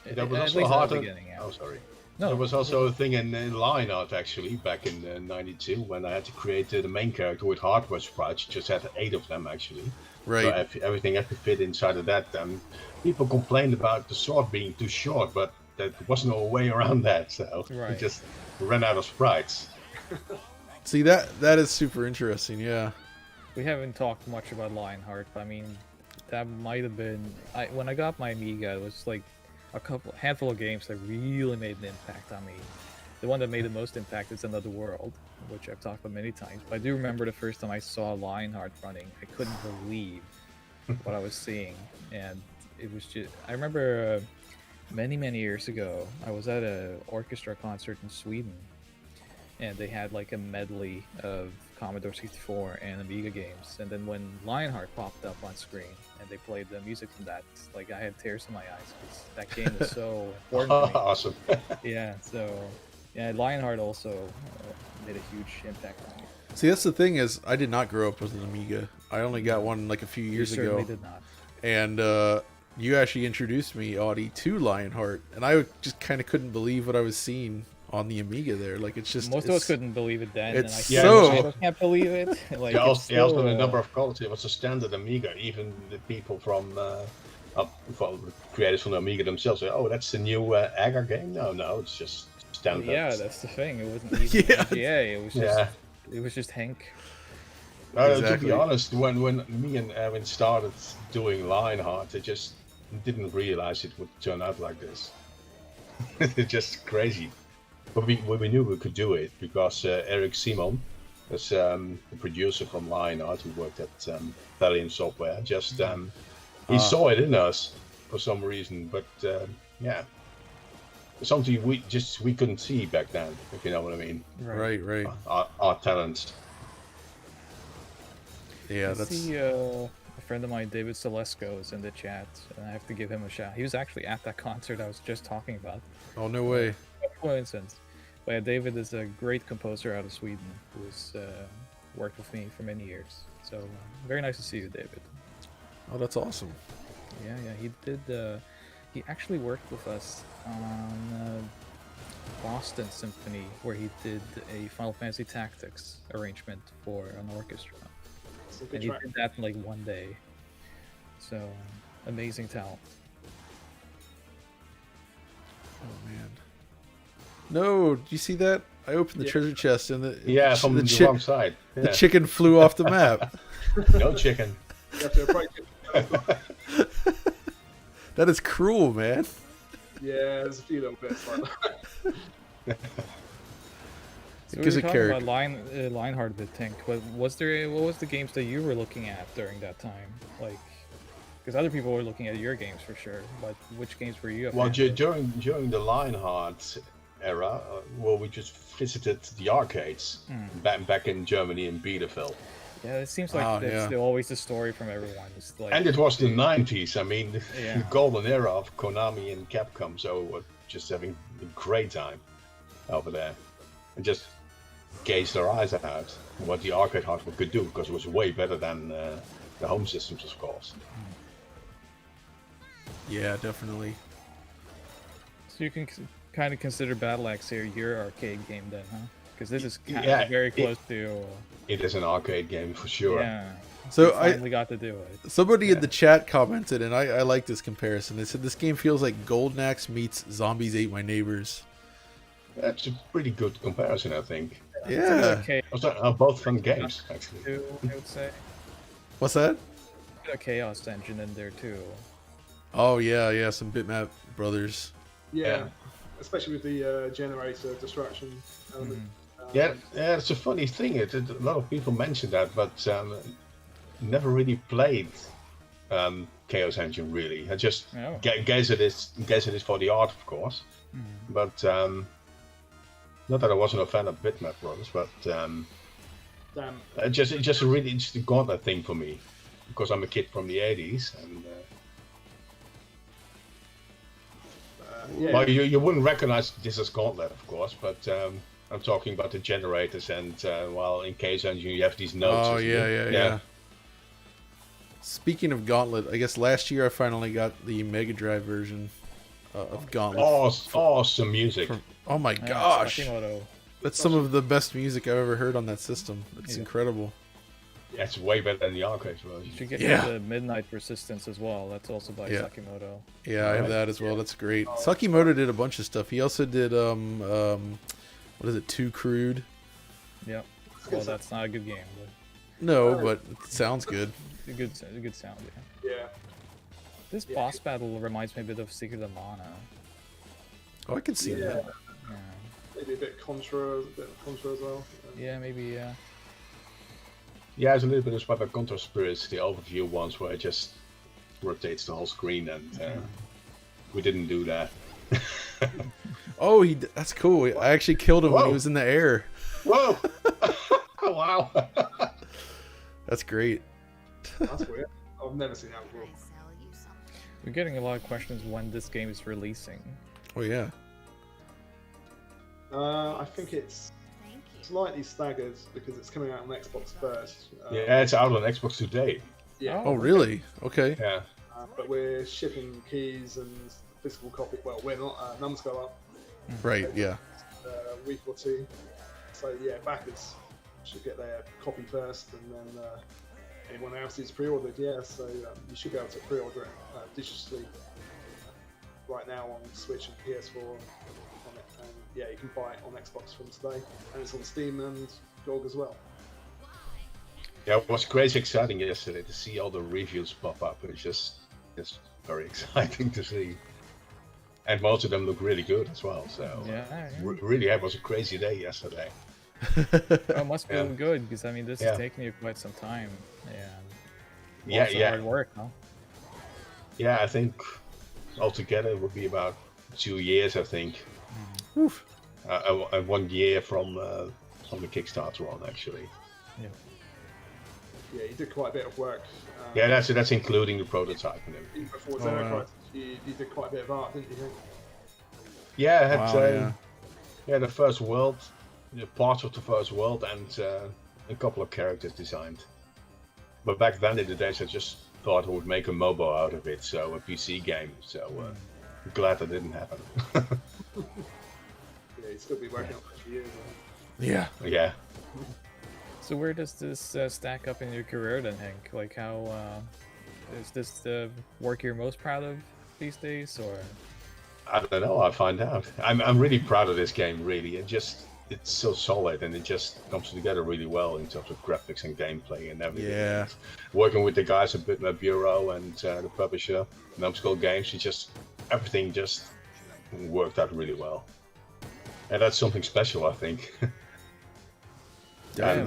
That was also hard. Oh, sorry. No, there was also a thing in line art actually back in '92 when I had to create the main character with hardware sprites. Just had 8 of them actually. Right. So everything had to fit inside of that. People complained about the sword being too short, but there was no way around that. So we just ran out of sprites. See, that is super interesting, yeah. We haven't talked much about Lionheart, but I mean, that might have been... when I got my Amiga, it was like handful of games that really made an impact on me. The one that made the most impact is Another World, which I've talked about many times. But I do remember the first time I saw Lionheart running, I couldn't believe what I was seeing. And it was just... I remember many years ago, I was at an orchestra concert in Sweden. and they had like a medley of Commodore 64 and Amiga games. And then when Lionheart popped up on screen and they played the music from that, like I had tears in my eyes because that game was so important to me. Awesome. Yeah, so yeah, Lionheart also made a huge impact on me. See, that's the thing is, I did not grow up with an Amiga. I only got one like a few years You ago. certainly did not. And you actually introduced me, Audi, to Lionheart, and I just kind of couldn't believe what I was seeing on the Amiga there. Like, it's just Most of us couldn't believe it then, and I it's still can't believe it. Like, Yeah, it's still, also the number of quality was a standard Amiga. Even the people from well, the creators from the Amiga themselves say, "Oh, that's the new Agar game." No, it's just standard. Yeah, that's the thing. It wasn't even VGA. It was just it was just Henk. To Exactly. be honest, when me and Erwin started doing Lionheart, I just didn't realize it would turn out like this. It's just crazy. But we knew we could do it because Eric Simon, was the producer from Lionheart, who worked at Valiant Software, just he saw it in us for some reason. But yeah, something we couldn't see back then, if you know what I mean. right. Our talents. Yeah, I that's see a friend of mine, David Selesco, is in the chat, and I have to give him a shout. He was actually at that concert I was just talking about. oh no way. Coincidence. But yeah, David is a great composer out of Sweden who's worked with me for many years. So very nice to see you, David. Oh, that's awesome. Yeah, he did. He actually worked with us on Boston Symphony, where he did a Final Fantasy Tactics arrangement for an orchestra. It's a good And he track. did that in like one day. So amazing talent. Oh man. No, did you see that? I opened the treasure chest and From the chi- wrong side. the chicken flew off the map. No chicken. You have to approach it. That is cruel, man. Yeah, there's a few little bits like that. So Gives we a were talking character. about Lionheart a bit, Tink. But what was the games that you were looking at during that time? Like, because other people were looking at your games for sure, but which games were you? Well, during the Lionheart era, well, we just visited the arcades back in Germany in Bielefeld. Yeah, it seems like Oh, that's yeah. always the story from everyone. It's like, And it was the 90s. I mean, Yeah. the golden era of Konami and Capcom. So we're just having a great time over there, and just gauged our eyes out what the arcade hardware could do, because it was way better than the home systems, of course. Yeah, definitely. so you can kind of consider Battle Axe here your arcade game then, huh? Because this is kind Yeah, of very close to. It is an arcade game for sure. Yeah. So you finally got to do it. somebody in the chat commented, and I like this comparison. They said this game feels like Golden Axe meets Zombies Ate My Neighbors. That's a pretty good comparison, I think. Yeah. Okay. Both fun games, actually. Too, I would say. What's that? A Chaos engine in there too. Oh yeah, some Bitmap Brothers. Yeah, especially with the generator destruction element. Yeah, it's a funny thing. A lot of people mention that, but never really played Chaos Engine. Really, I just Oh. guess it is for the art, of course. But not that I wasn't a fan of Bitmap Brothers, but Damn. it's just a really interesting Gauntlet thing for me, because I'm a kid from the '80s, and Yeah. well, you wouldn't recognize this as Gauntlet, of course, but I'm talking about the generators, and while in Chaos Engine you have these notes. Oh isn't it? yeah. Speaking of Gauntlet, I guess last year I finally got the Mega Drive version of Gauntlet. Awesome music. Oh my Yeah, gosh, Sakimoto. that's some of the best music I've ever heard on that system. It's Yeah. incredible. Yeah, it's way better than the arcade You version. should get Yeah. the Midnight Resistance as well. That's also by Yeah. Sakimoto. Yeah, I have that as well. That's great. Sakimoto did a bunch of stuff. He also did what is it? Too Crude? Yep. Well, that's not a good game, but No, but it sounds good. a good sound. Yeah. Yeah. This boss battle reminds me a bit of Secret of Mana. Oh, I can see Yeah. that. Yeah. Maybe a bit Contra as well. Yeah, maybe. Yeah. Yeah, it's a little bit inspired by Contra Spirits, the overview ones where it just rotates the whole screen, and we didn't do that. Oh, that's cool. I actually killed him when he Whoa. was in the air. Whoa! Wow. That's great. That's weird. I've never seen that before. We're getting a lot of questions when this game is releasing. Oh yeah. I think it's slightly staggered because it's coming out on Xbox first. Yeah, it's out on Xbox today. Yeah. Oh really? Okay. Yeah. But we're shipping keys and physical copy. Well, we're not. Numbskull up Right. Yeah. a week or two. So yeah, backers should get their copy first, and then anyone else who's pre-ordered, yeah. So you should be able to pre-order it digitally right now on Switch and PS4 on it. And yeah, you can buy it on Xbox from today, and it's on Steam and GOG as well. Yeah, it was crazy exciting yesterday to see all the reviews pop up. It's just very exciting to see. And most of them look really good as well. So Yeah. really, it was a crazy day yesterday. Oh, it must be Yeah. good because I mean this Yeah. is taking you quite some time. And Yeah, lots of yeah. hard work, huh? Yeah, I think altogether it would be about 2 years. I think. Oof. 1 year from the Kickstarter on actually. Yeah, you did quite a bit of work. Yeah, that's including the prototype and everything. Even before Oh, Xenocrisis, wow. you did quite a bit of art, didn't you? Hank? Yeah, I had Wow, yeah. the first world, parts of the first world, and a couple of characters designed. But back then in the days, I just thought I would make a MOBA out of it, so a PC game. So glad that didn't happen. Yeah, you'd still be working on it for years. Yeah. Yeah. So where does this stack up in your career then, Hank? Like how is this the work you're most proud of these days, or? I don't know. I'll find out. I'm really proud of this game. Really, it's so solid and it just comes together really well in terms of graphics and gameplay and everything. Yeah. And working with the guys at Bitmap Bureau and the publisher, Numbskull Games, everything just worked out really well. And that's something special, I think. And,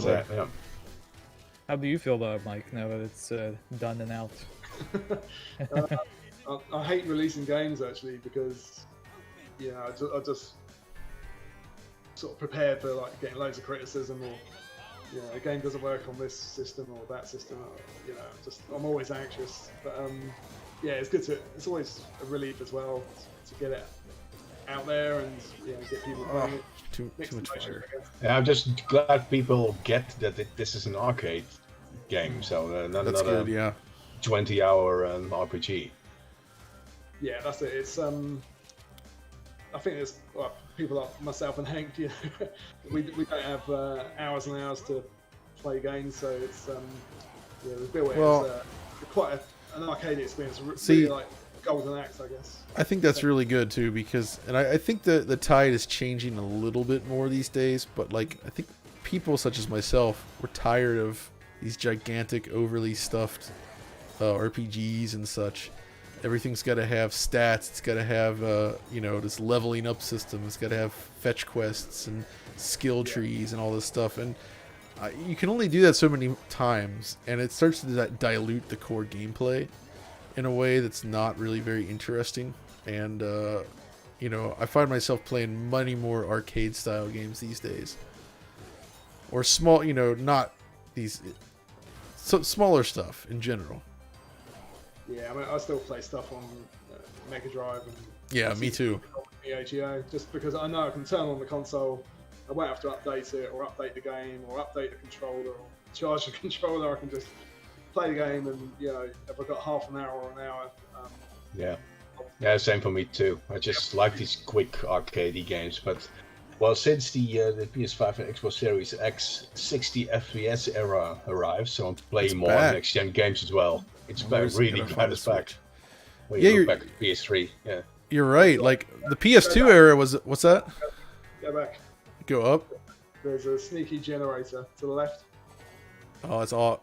Definitely. yeah. How do you feel though, Mike, now that it's done and out? I hate releasing games actually because, I just sort of prepared for like getting loads of criticism or, a game doesn't work on this system or that system. Or, I'm always anxious. But yeah, it's good it's always a relief as well to get it out there and get people playing it. Too Mixed much emotions, fire. I guess. Yeah, I'm just glad people get that this is an arcade game, so not That's another good. Yeah. 20-hour RPG. Yeah, that's it. It's I think there's people like myself and Hank. We don't have hours and hours to play games, so it's we built it Well, as quite an arcade experience. see- Really like Golden Axe, I guess. I think that's really good too because, and I think the tide is changing a little bit more these days. But like, I think people such as myself, we're tired of these gigantic, overly stuffed RPGs and such. Everything's got to have stats. It's got to have this leveling up system. It's got to have fetch quests and skill trees and all this stuff. And you can only do that so many times, and it starts to dilute the core gameplay in a way that's not really very interesting. And I find myself playing many more arcade style games these days, or small, not these smaller stuff in general. Yeah, I mean, I still play stuff on Mega Drive and Yeah, me too. EHEO, just because I know I can turn on the console. I won't have to update it or update the game or update the controller or charge the controller. I can just play the game and if I've got half an hour or an hour. Yeah, same for me too. I just like these quick arcadey games, but since the PS5 and Xbox Series X 60 FPS era arrives, so I'm playing It's more back. next gen games as well. It's back, Where's it really gonna glad find it's the back. Switch? Well, Yeah, you you're- look back to PS3. Yeah. You're right. Like the PS2 era was, what's that? Go back. Go up. There's a sneaky generator to the left. Oh, it's all.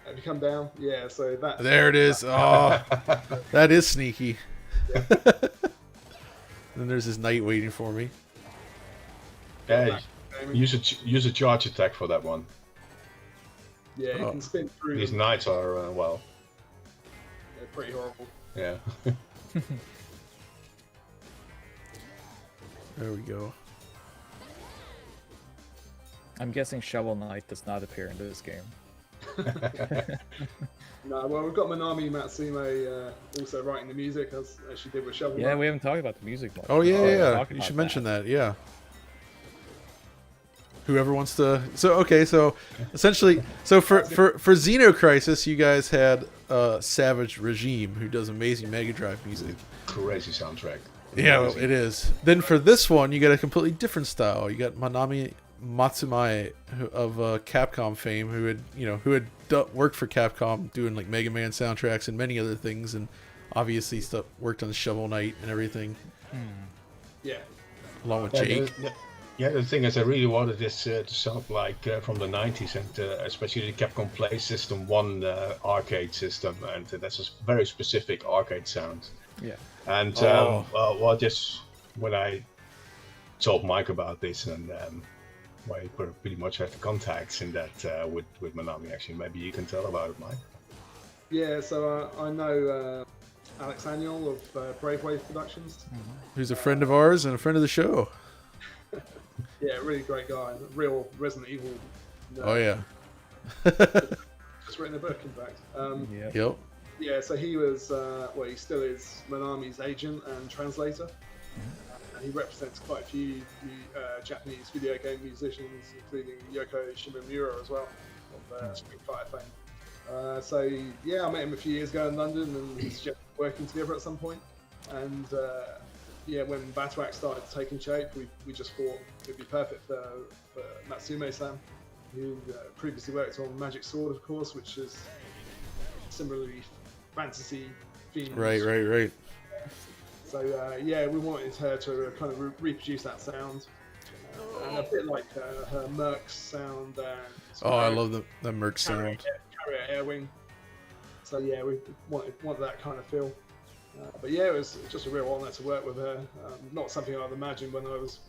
If you come down, yeah. So that. There it is. Oh, that is sneaky. Then there's this knight waiting for me. Yeah, Gaming. use a charge attack for that one. Yeah, you Oh. can spin through. These them. knights are They're pretty horrible. yeah. There we go. I'm guessing Shovel Knight does not appear in this game. No, well, we've got Manami Matsume also writing the music as she did with Shovel Yeah, Knight. we haven't talked about the music much. Oh yeah, yeah. Talk You about should mention that. Yeah. Whoever wants to. So okay, so essentially, so for Xenocrisis, you guys had Savage Regime, who does amazing Mega Drive music. Crazy soundtrack. Yeah, Amazing. it is. Then for this one, you got a completely different style. You got Manami Matsumae of Capcom fame, who had worked for Capcom doing like Mega Man soundtracks and many other things, and obviously worked on Shovel Knight and everything, Yeah. along with Yeah, Jake. Yeah, the thing is, I really wanted this to sound like from the 90s, and especially the Capcom Play System 1 arcade system, and that's a very specific arcade sound. Yeah. And well, just when I told Mike about this, and I pretty much have the contacts in that with Manami. Actually, maybe you can tell about it, Mike. Yeah, so I know Alex Annual of Brave Wave Productions. Who's a friend of ours and a friend of the show. Yeah, really great guy. Real Resident Evil nerd. Oh yeah. Just written a book, in fact. Yeah. Yep. Yeah, so he was, well, he still is Manami's agent and translator. And he represents quite a few Japanese video game musicians, including Yoko Shimomura as well, of Street Fighter fame. So, yeah, I met him a few years ago in London, and we suggested working together at some point. And, yeah, when Batwax started taking shape, we just thought it'd be perfect for Matsume-san, who previously worked on Magic Sword, of course, which is similarly fantasy themed. Right. So yeah, we wanted her to kind of reproduce that sound, and a bit like her Merc sound. Oh, I love the Merc sound. Carrier Airwing. So yeah, we wanted that kind of feel. But yeah, it was just a real honour to work with her. Not something I'd imagined when I was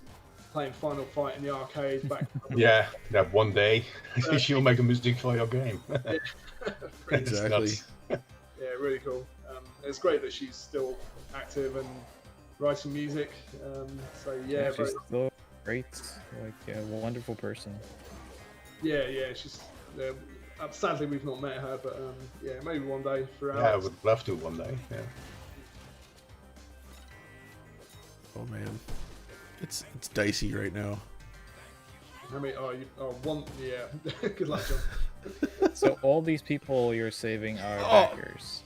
playing Final Fight in the arcade back. Yeah, that one day she'll make a music for your game. Exactly. Yeah, really cool. It's great that she's still active and writing music. So yeah, She's still great, like a wonderful person. yeah, she's. Sadly, we've not met her, but yeah, maybe one day for Yeah, I Alex. would love to one day. Yeah. Oh man, it's dicey right now. How many? One. Yeah. Good luck, John. So all these people you're saving are backers.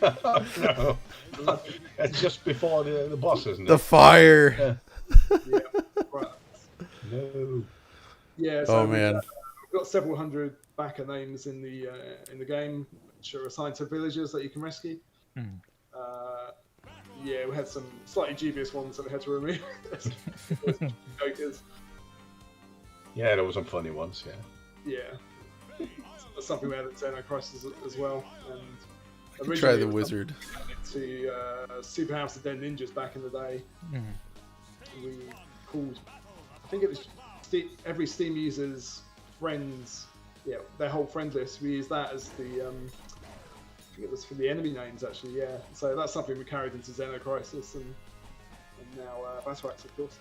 No, it's just before the boss, isn't it? The fire. Yeah. Right. No. Yeah. So Oh man. we've got several hundred backer names in the game, which are assigned to villagers that you can rescue. Yeah, we had some slightly dubious ones that we had to remove. Jokers. Yeah, there were some funny ones. Yeah. Yeah. That's something we had at Xenocrisis as well. And Try originally the it was wizard. to Super House of Dead Ninjas back in the day. We called, I think it was every Steam user's friends, yeah, their whole friend list. We used that as the, I think it was for the enemy names actually, yeah. So that's something we carried into Xenocrisis and now Batwax, of course.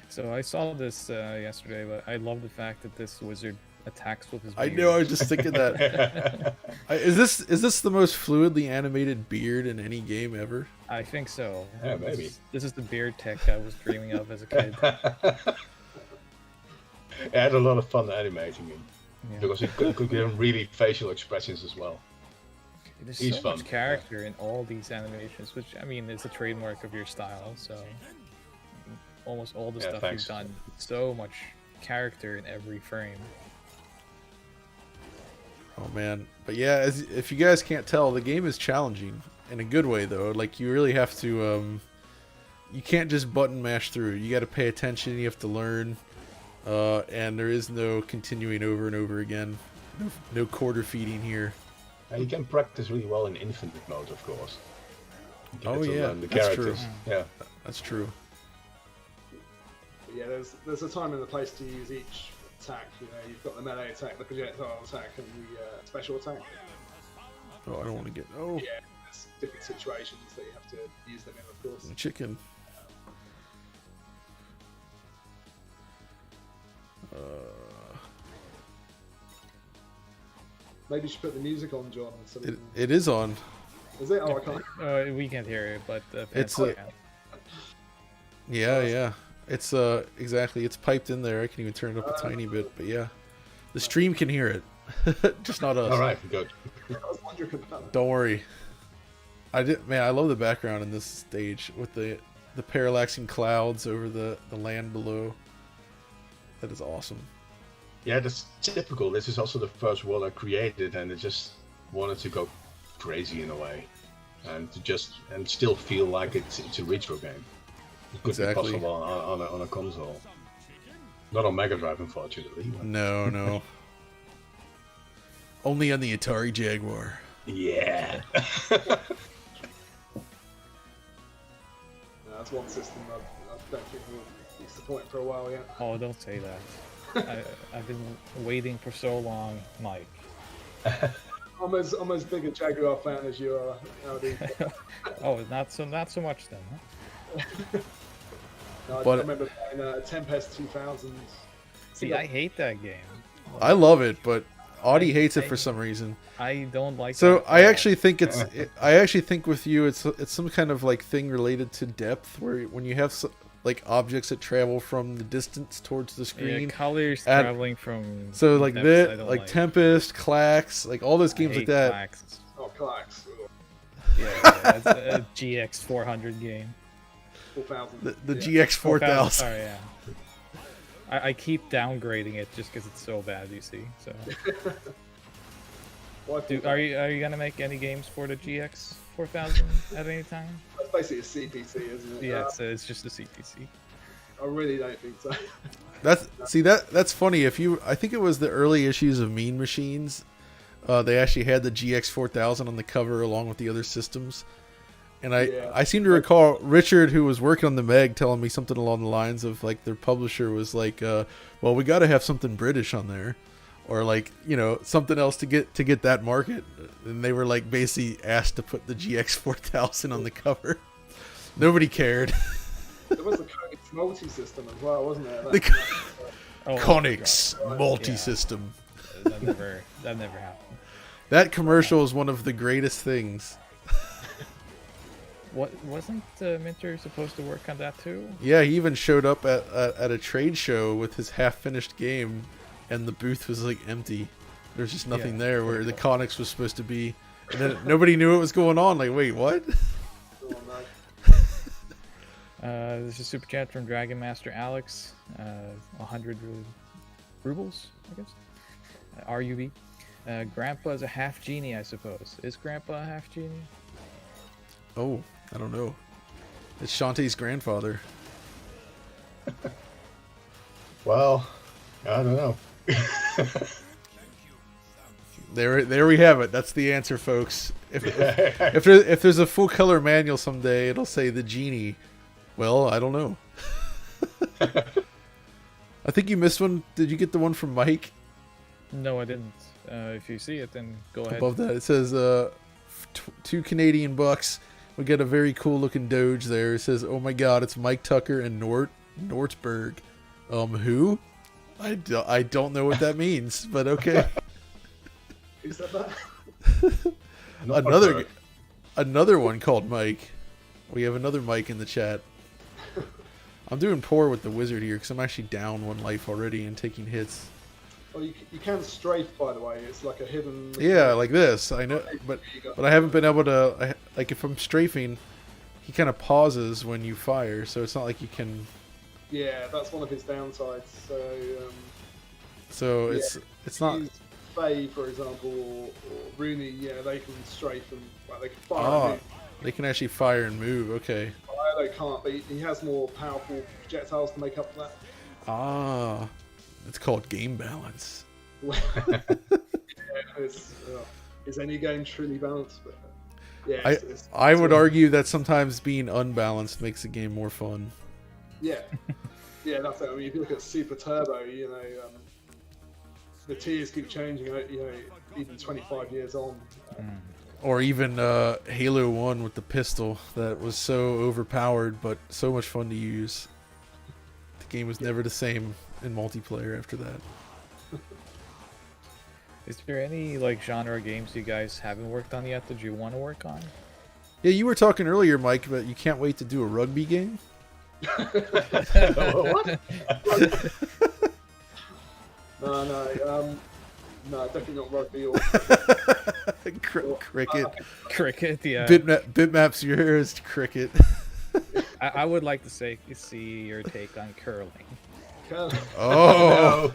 So I saw this yesterday, but I love the fact that this wizard attacks with his I beard. know. I was just thinking that. Is this the most fluidly animated beard in any game ever? I think so. Yeah, maybe. This is the beard tech I was dreaming of as a kid. I had a lot of fun animating him Yeah. because it could give him really facial expressions as well. There's He's so fun, much character in all these animations, which I mean is a trademark of your style. So almost all the Yeah, stuff thanks. you've done, so much character in every frame. Oh man, but yeah, if you guys can't tell, the game is challenging in a good way though. Like you really have to, you can't just button mash through. You got to pay attention. You have to learn, and there is no continuing over and over again. No quarter feeding here. And you can practice really well in infinite mode, of course. You Oh get to yeah, learn the that's true. characters. Yeah. That's true. But yeah, there's a time and a place to use each attack. You know, you've got the melee attack, the projectile attack, and the special attack. Oh, I don't want to get. Oh, Yeah, there's different situations that you have to use them in, of course. chicken. Maybe you should put the music on, John. So we can... It is on. Is it? Oh, I can't. We can't hear it, but It's fans a- can. Yeah. It's exactly. It's piped in there. I can even turn it up a tiny bit. But yeah, the stream can hear it, just not us. All right, good. I was wondering about that. Don't worry. I love the background in this stage with the parallaxing clouds over the land below. That is awesome. Yeah, that's typical. This is also the first world I created, and it just wanted to go crazy in a way, and still feel like it's a retro game. It could Exactly. be possible on a console. Not on Mega Drive, unfortunately. But... No. Only on the Atari Jaguar. Yeah. That's one system I don't think will be disappointed for a while yet. Oh, don't say that. I've been waiting for so long, Mike. I'm as big a Jaguar fan as you are, Audi. Oh, not so much then. Huh? No, I But- remember playing Tempest 2000. See, I hate that game. I love it, but Audi hates it for some reason. I don't like. So that I at all. actually think I actually think with you it's some kind of like thing related to depth, where when you have like objects that travel from the distance towards the screen. colors at- traveling from. So like depths, I that, don't like Tempest, Clax, like all those I games like hate that. Clax. Oh, Clax. Yeah, it's a GX 400 game. 4000. The Yeah. GX 4000. Sorry, yeah. I keep downgrading it just because it's so bad. You see, so. Why Are you gonna make any games for the GX 4000 at any time? That's basically a CPC, isn't it? Yeah, it's just a CPC. I really don't think so. That's funny. I think it was the early issues of Mean Machines. They actually had the GX 4000 on the cover along with the other systems. And I seem to recall Richard, who was working on the Meg, telling me something along the lines of like their publisher was like, well, we got to have something British on there, or like, you know, something else to get that market. And they were like basically asked to put the GX 4000 on the cover. Nobody cared. There was a Konix multi-system as well, wasn't there? The Oh, Konix God. multi-system. that never happened. That commercial is one of the greatest things. What wasn't Minter supposed to work on that too? Yeah, he even showed up at a trade show with his half-finished game, and the booth was like empty. There's just nothing there where the Konix was supposed to be, and then nobody knew what was going on. Like, wait, what? Oh, no. This is super chat from Dragon Master Alex. 100 rubles, I guess. RUB. Grandpa's a half genie, I suppose. Is Grandpa a half genie? Oh, I don't know. It's Shantae's grandfather. Well, I don't know. There we have it. That's the answer, folks. If there's a full color manual someday, it'll say the genie. Well, I don't know. I think you missed one. Did you get the one from Mike? No, I didn't. If you see it, then go ahead. Above that, it says $2 Canadian. We got a very cool looking Doge there. It says, "Oh my God, it's Mike Tucker and Nortberg." Who? I don't know what that means, but okay. Who said that? Another one called Mike. We have another Mike in the chat. I'm doing poor with the wizard here because I'm actually down 1 life already and taking hits. Oh, you can strafe, by the way. It's like a hidden. Yeah, like this. I know, but I haven't been able to. Like if I'm strafing, he kind of pauses when you fire, so it's not like you can. Yeah, that's one of his downsides. So Yeah, it's not. use Faye, for example, or Rooney. Yeah, they can strafe and they can fire. Ah, and move. they can actually fire and move. Okay. They can't, but he has more powerful projectiles to make up for that. Ah, it's called game balance. Is any game truly balanced? But, yeah, I would argue that sometimes being unbalanced makes the game more fun. Yeah, that's it. I mean, if you look at Super Turbo, the tiers keep changing. Even 25 years on. Or even Halo 1 with the pistol that was so overpowered but so much fun to use. The game was never the same in multiplayer after that. Is there any like genre games you guys haven't worked on yet that you want to work on? Yeah, you were talking earlier, Mike, but you can't wait to do a rugby game. What? No, definitely not rugby or Cricket. Cricket, yeah. Bitmap's yours. Cricket. I would like to see your take on curling. curling. Oh.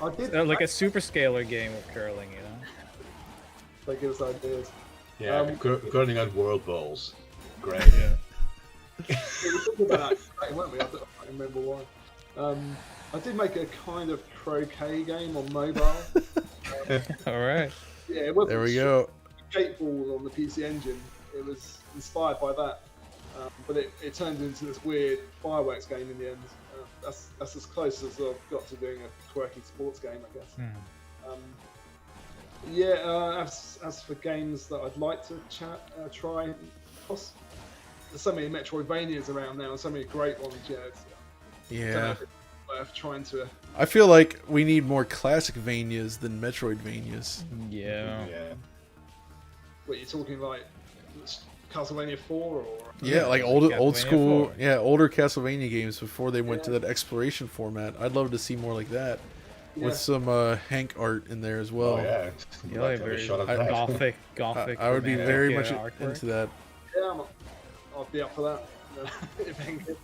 I did Like a super scalar game of curling, you know? They give us ideas. Yeah, curling on world balls. Great. Yeah. We were talking about that, weren't we? I don't remember why. I did make a kind of croquet game on mobile. All right. Yeah, it wasn't There we go. Gateball on the PC Engine. It was inspired by that, but it turned into this weird fireworks game in the end. That's as close as I've got to doing a quirky sports game, I guess. As for games that I'd like to try, there's so many Metroidvanias around now, and so many great ones. Yeah. Worth trying to. I feel like we need more classic Vanias than Metroidvanias. Yeah. Yeah. What you're talking like Castlevania 4 or? Yeah, like Castlevania old school, 4. yeah, older Castlevania games before they went to that exploration format. I'd love to see more like that, with some Hank art in there as well. Oh yeah. Yeah, Like to have a very shot at that. gothic. I would be romantic, very much artwork. into that. Yeah, I'll be up for that. If I can get-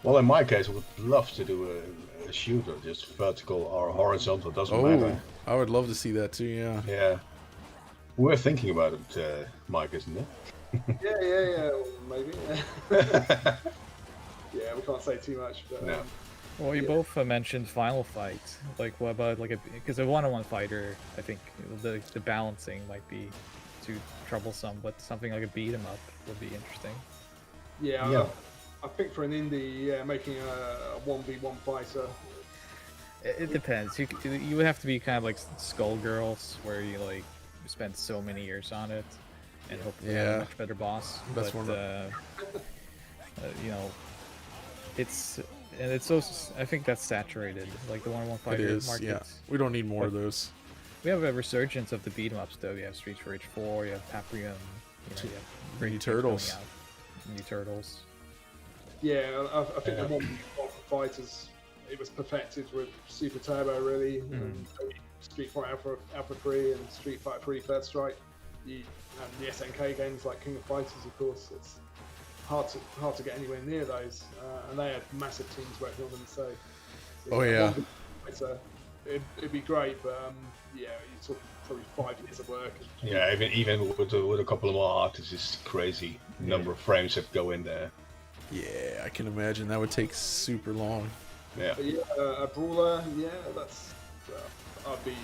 Well, in my case, I would love to do a shooter, just vertical or horizontal, doesn't Oh, matter. I would love to see that too. Yeah. Yeah. We're thinking about it, Mike, isn't it? yeah, maybe. Yeah, we can't say too much. But, No. Well, you both mentioned Final Fight. Like, what about like because a one-on-one fighter, I think the balancing might be too troublesome, but something like a beat 'em up would be interesting. yeah. I think for an indie, making a 1v1 fighter. It depends. You would have to be kind of like Skullgirls, where you like spend so many years on it and hope to have a much better boss. That's but one you know, it's so I think that's saturated. Like the one-on-one It fighter is. market. Yeah. We don't need more of those. We have a resurgence of the beat 'em ups though. You have Streets for Rage 4, you have Paprium, you have great New games coming Turtles. out. New Turtles. Yeah, I think the 1v1 fighters, it was perfected with Super Turbo really, and Street Fighter Alpha 3 and Street Fighter 3 Third Strike. And the SNK games like King of Fighters, of course, it's hard to get anywhere near those, and they had massive teams working on them. So Oh yeah. It'd be great, but you're talking probably 5 years of work. Yeah, even with a couple of more artists, it's crazy number of frames that go in there. Yeah, I can imagine that would take super long. Yeah. But yeah, a brawler, yeah, that's. I'd be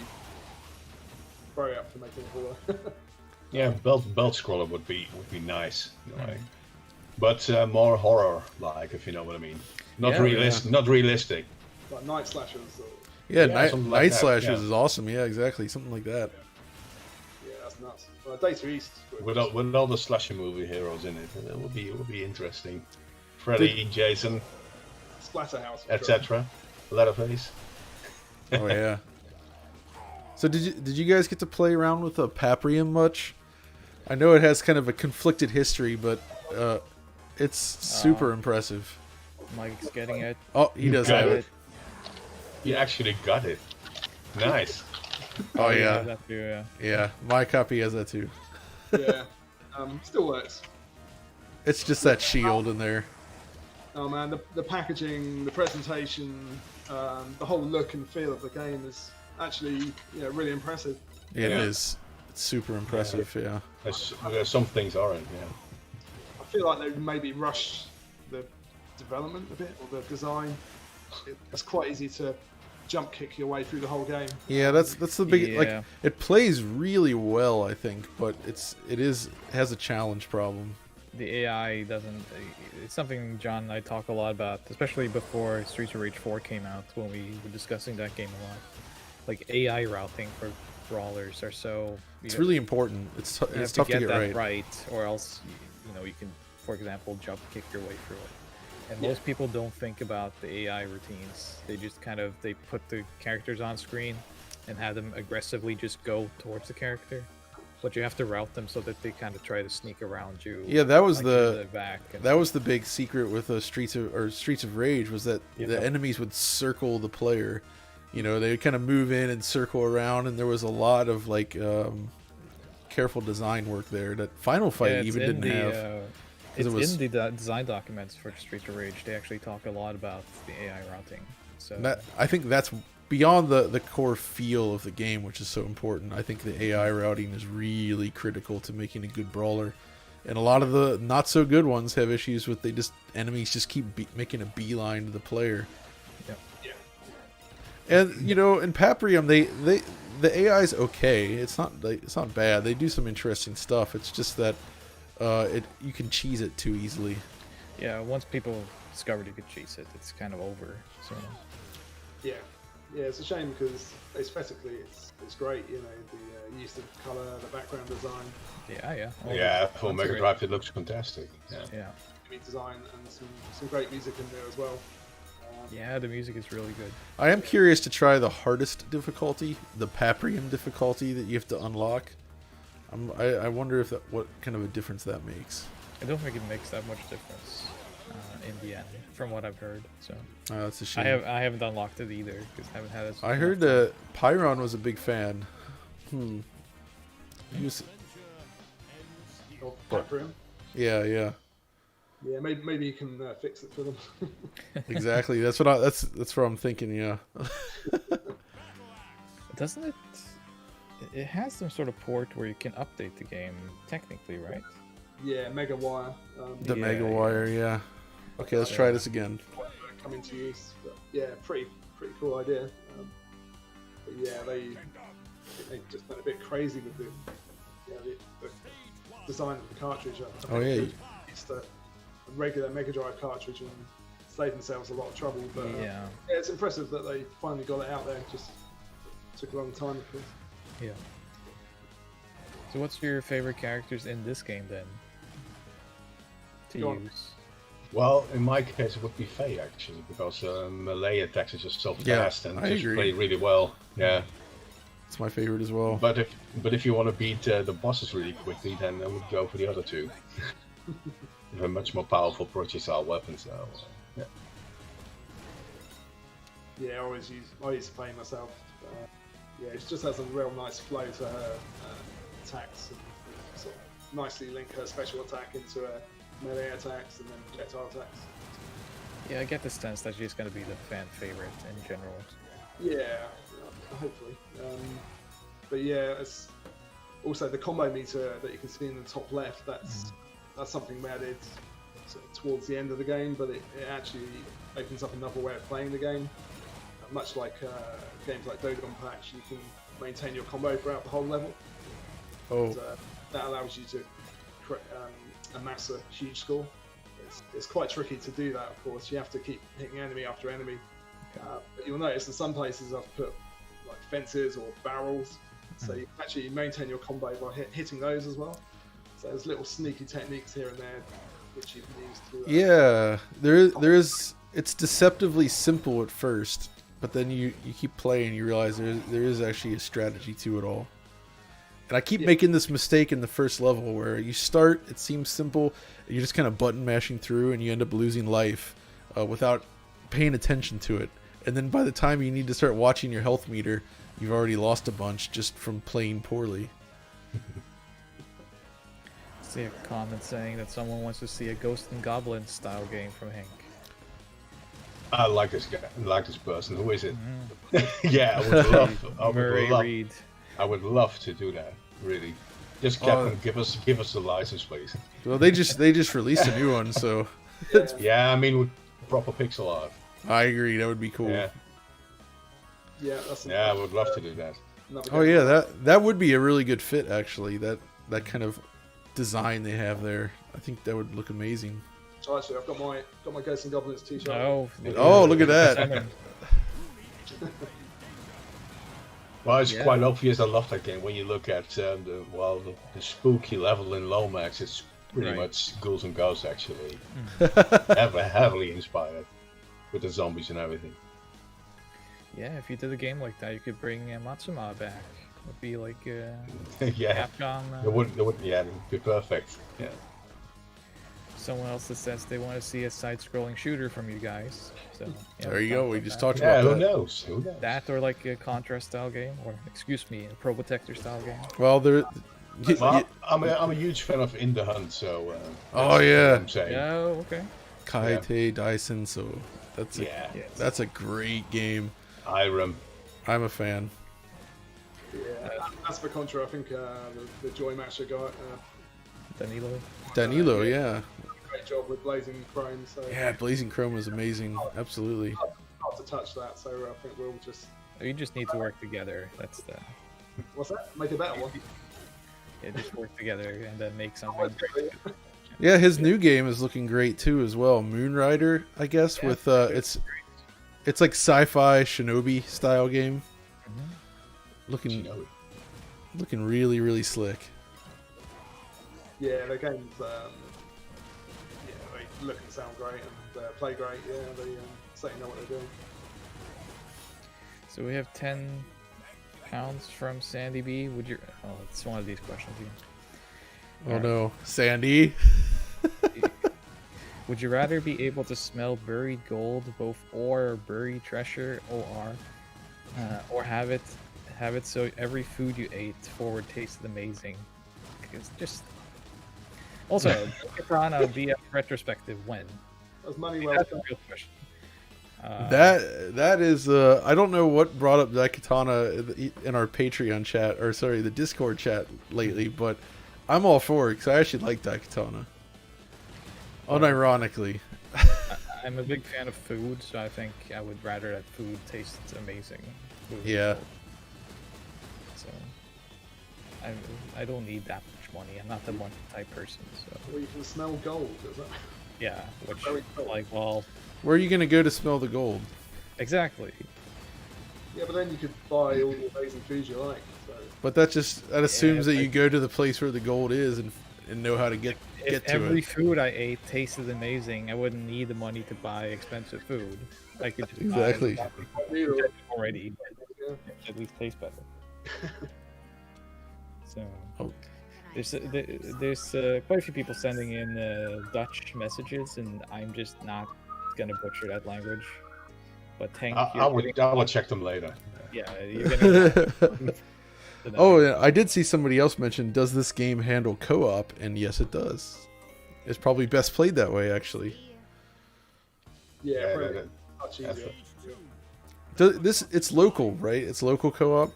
very up for making a brawler. Yeah, belt scroller would be nice in a way. But more horror like, if you know what I mean. Not realistic. Like Night Slashers. Or, Yeah, something Night like that, Slashers yeah. is awesome. Yeah, exactly, something like that. yeah, that's nuts. Data East. With all the slasher movie heroes in it, it would be interesting. Freddy, Jason, Splatterhouse. etc. Leatherface. Oh yeah. So did you guys get to play around with a Paprium much? I know it has kind of a conflicted history, but it's super impressive. Mike's getting it. Oh, he does Got have it. it. You actually got it. Nice. Oh yeah, That too, yeah. yeah. My copy has that too. Yeah. Still works. It's just that shield in there. Oh man, the packaging, the presentation, the whole look and feel of the game is actually really impressive. It Yeah. is. It's super impressive. Yeah. There's some things aren't. Yeah. I feel like they maybe rushed the development a bit or the design. It's quite easy to jump kick your way through the whole game. Yeah, that's the big like Yeah. it plays really well, I think, but it has a challenge problem. The AI doesn't. It's something John and I talk a lot about, especially before Streets of Rage 4 came out, when we were discussing that game a lot. Like AI routing for brawlers are so. It's really important. It's You have tough to get that right. or else you can, for example, jump kick your way through it. And most people don't think about the AI routines. They just they put the characters on screen, and have them aggressively just go towards the character, but you have to route them so that they kind of try to sneak around you. Yeah, that was like, the back and, that was the big secret with Streets of Rage, was that Yeah. the enemies would circle the player. You know, they would kind of move in and circle around, and there was a lot of like careful design work there that Final Fight yeah, even didn't have. It's it was- in the design documents for Streets of Rage. They actually talk a lot about the AI routing. So I think that's beyond the core feel of the game, which is so important. I think the AI routing is really critical to making a good brawler. And a lot of the not so good ones have issues with enemies just keep making a beeline to the player. And you know, in Paprium, the AI is okay. It's not bad. They do some interesting stuff. It's just that you can cheese it too easily. yeah, once people discovered you could cheese it, it's kind of over. So Yeah, it's a shame because aesthetically it's great. You know, the use of color, the background design, yeah. Yeah, for That's Mega great. Drive it looks fantastic. Yeah. Yeah, image design, and some great music in there as well. yeah, the music is really good. I am curious to try the hardest difficulty, the Paprium difficulty that you have to unlock. I wonder what kind of a difference that makes. I don't think it makes that much difference in the end, from what I've heard. So That's a shame. I haven't unlocked it either because I haven't had it. I heard Pyron was a big fan. He was, Of Paprium. yeah. Yeah, maybe you can fix it for them. Exactly. That's what I'm thinking. Yeah. Doesn't it? It has some sort of port where you can update the game technically, right? Yeah, Mega Wire. The Yeah, Mega Wire. Yeah. Okay, let's try this again. Come into use. But yeah, pretty cool idea. But yeah, they just went a bit crazy with the design of the cartridge. I think Oh, yeah. they used a regular Mega Drive cartridge and saved themselves a lot of trouble. But Yeah. it's impressive that they finally got it out there. Just took a long time, of course. Yeah. So what's your favorite characters in this game then? To Go on. use. Well, in my case, it would be Faye actually, because melee attacks are just so Yeah, fast and I just agree. play really well. Yeah, It's my favorite as well. but if you want to beat the bosses really quickly, then I would go for the other two. They're much more powerful projectile weapons now. Yeah. Yeah, I used to play myself. Yeah, it just has a real nice flow to her attacks, and sort of nicely link her special attack into her melee attacks and then projectile attacks. Yeah, I get the sense that she's going to be the fan favorite in general. Yeah, hopefully. But yeah, it's also the combo meter that you can see in the top left. That's something we added sort of towards the end of the game, but it actually opens up another way of playing the game. Much like games like Dogon Patch, you can maintain your combo throughout the whole level. Oh, And, that allows you to amass a huge score. It's quite tricky to do that, of course. You have to keep hitting enemy after enemy. But you'll notice in some places I've put like fences or barrels, so you can actually maintain your combo by hitting those as well. So there's little sneaky techniques here and there which you can use to. yeah. There is. It's deceptively simple at first, but then you keep playing, and you realize there is actually a strategy to it all. And I keep making this mistake in the first level where you start, it seems simple, you're just kind of button mashing through, and you end up losing life without paying attention to it. And then by the time you need to start watching your health meter, you've already lost a bunch just from playing poorly. See a comment saying that someone wants to see a Ghost and Goblin style game from Henk. I like this guy. I like this person. Who is it? Yeah, I would love. Murray Reed. I would love to do that. Really, just Captain, give us the license, please. Well, they just released a new one, so Yeah, I mean with proper pixel art. I agree, that would be cool. Yeah, Yeah, I would love to do that. Oh yeah, that would be a really good fit actually. That kind of design they have there. I think that would look amazing. Oh, actually, I've got my Ghosts and Goblins t-shirt. Oh, Oh, look at that. Salmon. Well, it's Yeah. quite obvious. I love that game. When you look at the spooky level in Lomax, it's pretty Right. much Ghouls and Ghosts actually. Heavily inspired with the zombies and everything. Yeah, if you did a game like that, you could bring Matsuma back. It'd be like Yeah, Capcom. yeah, it would be perfect. Yeah. Someone else that says they want to see a side-scrolling shooter from you guys. So yeah, There you go. We just talked Yeah, about who that. knows? Who knows? that, or like a Contra style game, or excuse me, a Probotector style game. Well, there. Well, I'm a huge fan of In the Hunt, so. Oh, that's yeah. what I'm saying. Yeah, okay. Kaite Dyson, so that's a, Yeah. Yes. that's a great game. Irem. I'm a fan. Yeah, as for Contra, I think the Joy Matcher guy, Danilo. Danilo, yeah. great job with Blazing Chrome. So Yeah, Blazing Chrome was amazing. Absolutely. hard to touch that. So I think we'll just You just need to work together. That's the what's that? Make a better one. yeah, just work together and then make something great. Yeah, his new game is looking great too as well. Moonrider, I guess, Yeah, with it's like sci-fi shinobi style game. Looking really, really slick. Yeah, the games, yeah, they look and sound great and play great. Yeah, they certainly know what they're doing. So we have £10 from Sandy B. Would you? Oh, it's one of these questions again. Oh no, Sandy. Would you rather be able to smell buried gold, both ore or buried treasure, OR, or have it so every food you ate forward tasted amazing? It's just also Katana via retrospective when. That's money well That's a spent. real question. That is I don't know what brought up that katana in our Patreon chat, or sorry, the Discord chat lately, but I'm all for it because I actually like that katana. Unironically. I'm a big fan of food, so I think I would rather that food tastes amazing. Yeah. So I don't need that much money. I'm not the money type person. So Well, you can smell gold, is it? yeah, which Very cool. like well, Where are you gonna go to smell the gold? exactly. Yeah, but then you could buy all the amazing foods you like. So But that assumes that it's you like- go to the place where the gold is and know how to get If to every it. food I ate tasted amazing, I wouldn't need the money to buy expensive food. I could just Exactly. buy real, it already, yeah. at least taste better. So Oh. there's quite a few people sending in Dutch messages, and I'm just not gonna butcher that language. But thank you. I would check them later. Yeah, you're getting. Oh, yeah, I did see somebody else mention, does this game handle co-op? And yes, it does. It's probably best played that way, actually. Yeah, Yeah, probably that- much that's easier. It's local, right? It's local co-op.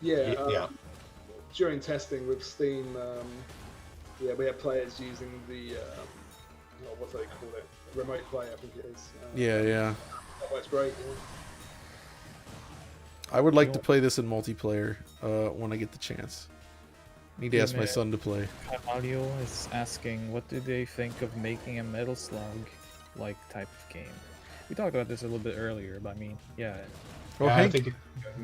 Yeah, yeah. during testing with Steam, yeah, we had players using the what do they call it? Remote play, I think it is. Yeah. That works great. Yeah. I would like to play this in multiplayer when I get the chance. Need to ask my Yeah. son to play. Mario is asking, what do they think of making a Metal Slug like type of game? We talked about this a little bit earlier, but I mean, yeah, Well, Yeah, Hank,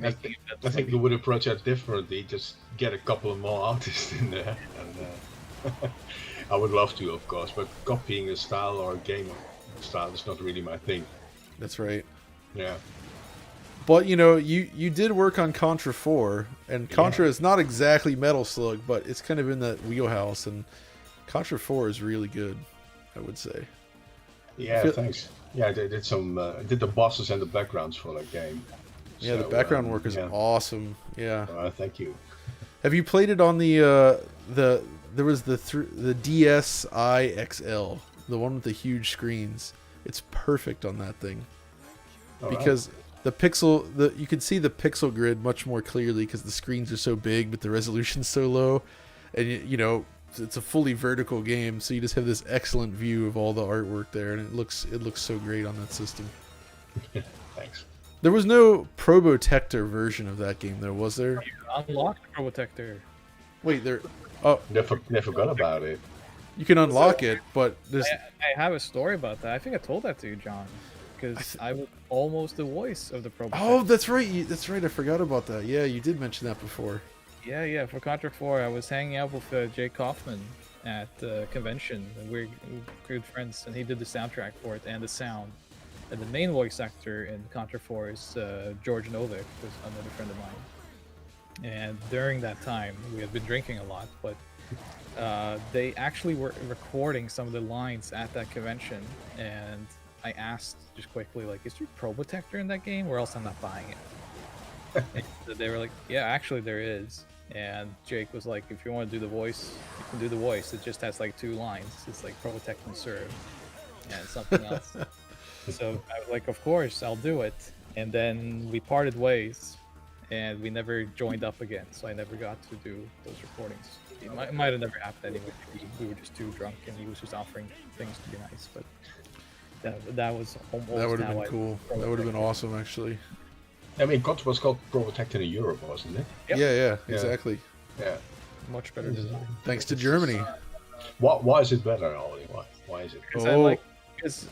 I think I think you would approach that differently. Just get a couple of more artists in there, and I would love to, of course. But copying a style or a game style is not really my thing. that's right. Yeah. But you did work on Contra 4, and Contra is not exactly Metal Slug, but it's kind of in that wheelhouse. And Contra 4 is really good, I would say. Yeah, Feel- thanks. Yeah, they did some did the bosses and the backgrounds for that game. Yeah, the So, background work is yeah. awesome. Yeah. Thank you. Have you played it on the there was the DSi XL, the one with the huge screens? It's perfect on that thing All right. because you can see the pixel grid much more clearly because the screens are so big but the resolution's so low, and it's a fully vertical game, so you just have this excellent view of all the artwork there, and it looks so great on that system. Thanks. There was no Probotector version of that game, though, was there? unlock the Probotector. Wait, there. Oh, Never forgot about it. you can unlock it, but there's. I have a story about that. I think I told that to you, John, because I was almost the voice of the Probotector. Oh, that's right. That's right. I forgot about that. Yeah, you did mention that before. Yeah. For Contra 4, I was hanging out with Jay Kaufman at the convention. And we're good friends, and he did the soundtrack for it and the sound. And the main voice actor in Contra 4 is George Novik, who's another friend of mine. And during that time, we had been drinking a lot, but they actually were recording some of the lines at that convention. And I asked just quickly, like, is there Pro Protector in that game, or else I'm not buying it? And they were like, yeah, actually there is. And Jake was like, if you want to do the voice, you can do the voice. It just has like 2 lines. It's like Protect and Serve and something else. So I was like, of course, I'll do it. And then we parted ways, and we never joined up again. So I never got to do those recordings. It might have never happened anyway. We were just too drunk, and he was just offering things to be nice. But that was almost That would have been cool. That would have been awesome, actually. I mean, COD was called Pro Protector in Europe, wasn't it? Yep. Yeah, exactly. Yeah. Much better design. Thanks to Germany. Why is it better, Ollie? Why is it? Because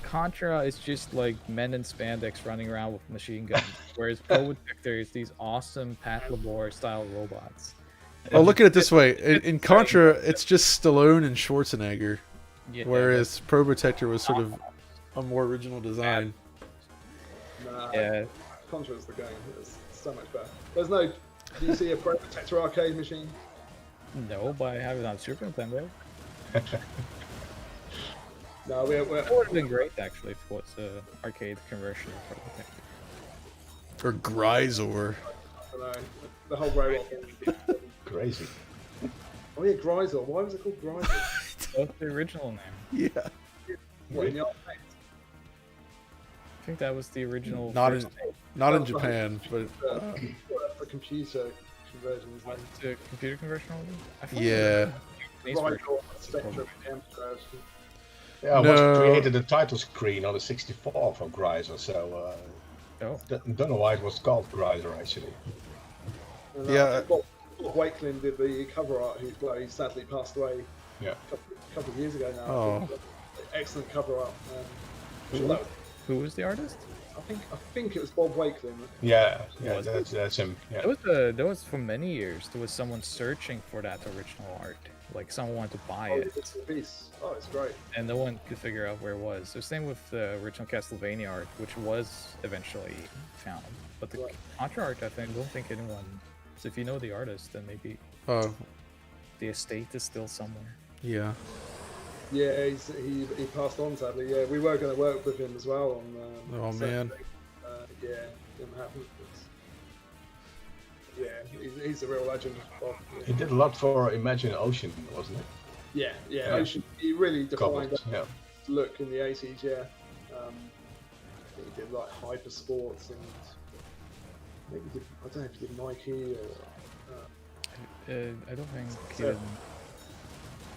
Contra is just like men in spandex running around with machine guns, whereas Pro Protector is these awesome Pat Labor style robots. Oh, look at it this way. In Contra, it's just Stallone and Schwarzenegger, whereas Pro Protector was sort of a more original design. Yeah. Contra is the game. It's so much better. There's no. Do you see a Pro Protector arcade machine? No, but I have it on Super Nintendo. No, we're That would have been great actually if it was an arcade conversion of Pro Protector. Or Grisor. I don't know. The whole robot thing. Crazy. Oh yeah, Grisor. Why was it called Grisor? What's the original name? Yeah. What, in the arcade? I think that was the original. Not Oh, in Japan, but A computer conversion. Isn't it? It's a computer conversion only? I thought yeah. it was a Grisor, Spectrum, Amstrad. Yeah, I No. created the title screen on the 64 for Grisor, so Oh. don't know why it was called Grisor actually. And, Yeah. Bob Wakelin did the cover art. He sadly passed away. Yeah. A couple of years ago now. Oh. Excellent cover art. Who was the artist? I think it was Bob Wakelin. Yeah, Was that's him. Yeah. There was for many years. There was someone searching for that original art. Like someone wanted to buy Oh, it, it's the piece. Oh, it's great. and no one could figure out where it was. So same with the original Castlevania art, which was eventually found. But the Right. Contra art, don't think anyone. So if you know the artist, then maybe the estate is still somewhere. Yeah. Yeah, he passed on sadly. Yeah, we were going to work with him as well on. Oh man. Yeah, didn't happen. But, yeah, he's a real legend. Bob. He did a lot for Imagine Ocean, wasn't it? Yeah. Yeah. Ocean, he really defined Covered, yeah. that look in the 80s. Yeah. He did like Hyper Sports and maybe I don't know if he did Nike or. I don't think he So- did.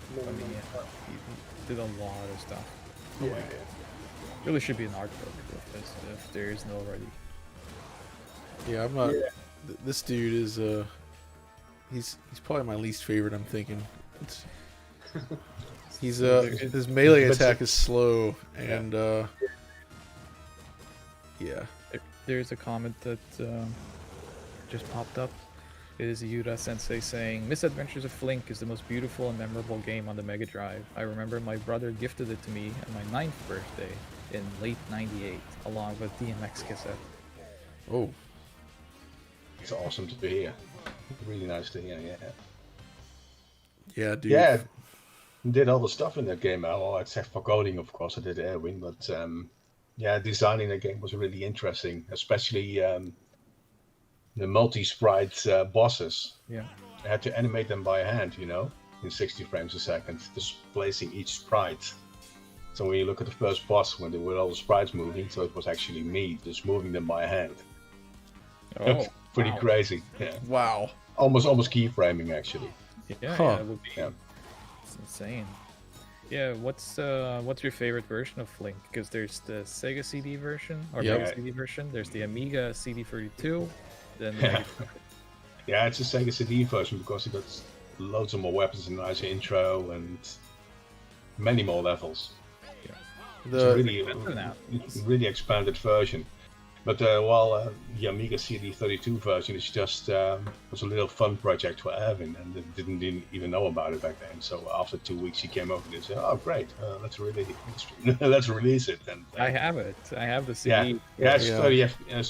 I mean, he did a lot of stuff. Yeah. Really should be an art book with this if there isn't already. Yeah, I'm not. Yeah. This dude is he's probably my least favorite. I'm thinking. He's his melee attack is slow and yeah. There's a comment that just popped up. It is Yura Sensei saying, Misadventures of Flink is the most beautiful and memorable game on the Mega Drive. I remember my brother gifted it to me on my 9th birthday in late '98, along with DMX cassette. Oh. It's awesome to hear. Really nice to hear. Yeah. Yeah, dude. Yeah. Did all the stuff in that game. Well, except for coding, of course, I did Erwin, but yeah, designing the game was really interesting, especially the multi-sprite bosses. Yeah. I had to animate them by hand, in 60 frames a second, displacing each sprite. So when you look at the first boss, when there were all the sprites moving, so it was actually me just moving them by hand. Oh, Pretty wow. crazy. Yeah. Wow. Almost keyframing actually. Yeah, Huh. it would be. Yeah. It's insane. Yeah, what's your favorite version of Flink? Because there's the Sega CD version or Yep. Mega CD version. There's the Amiga CD32. Then Yeah. Yeah, it's a Sega CD version because it got loads of more weapons and a nice intro and many more levels. It's The really, better now. really expanded version. But the Amiga CD32 version is just was a little fun project for Evan, and didn't even know about it back then. So after 2 weeks, he came over and said, "Oh, great, let's release let's release it." And I have it. I have the CD. Yeah, it's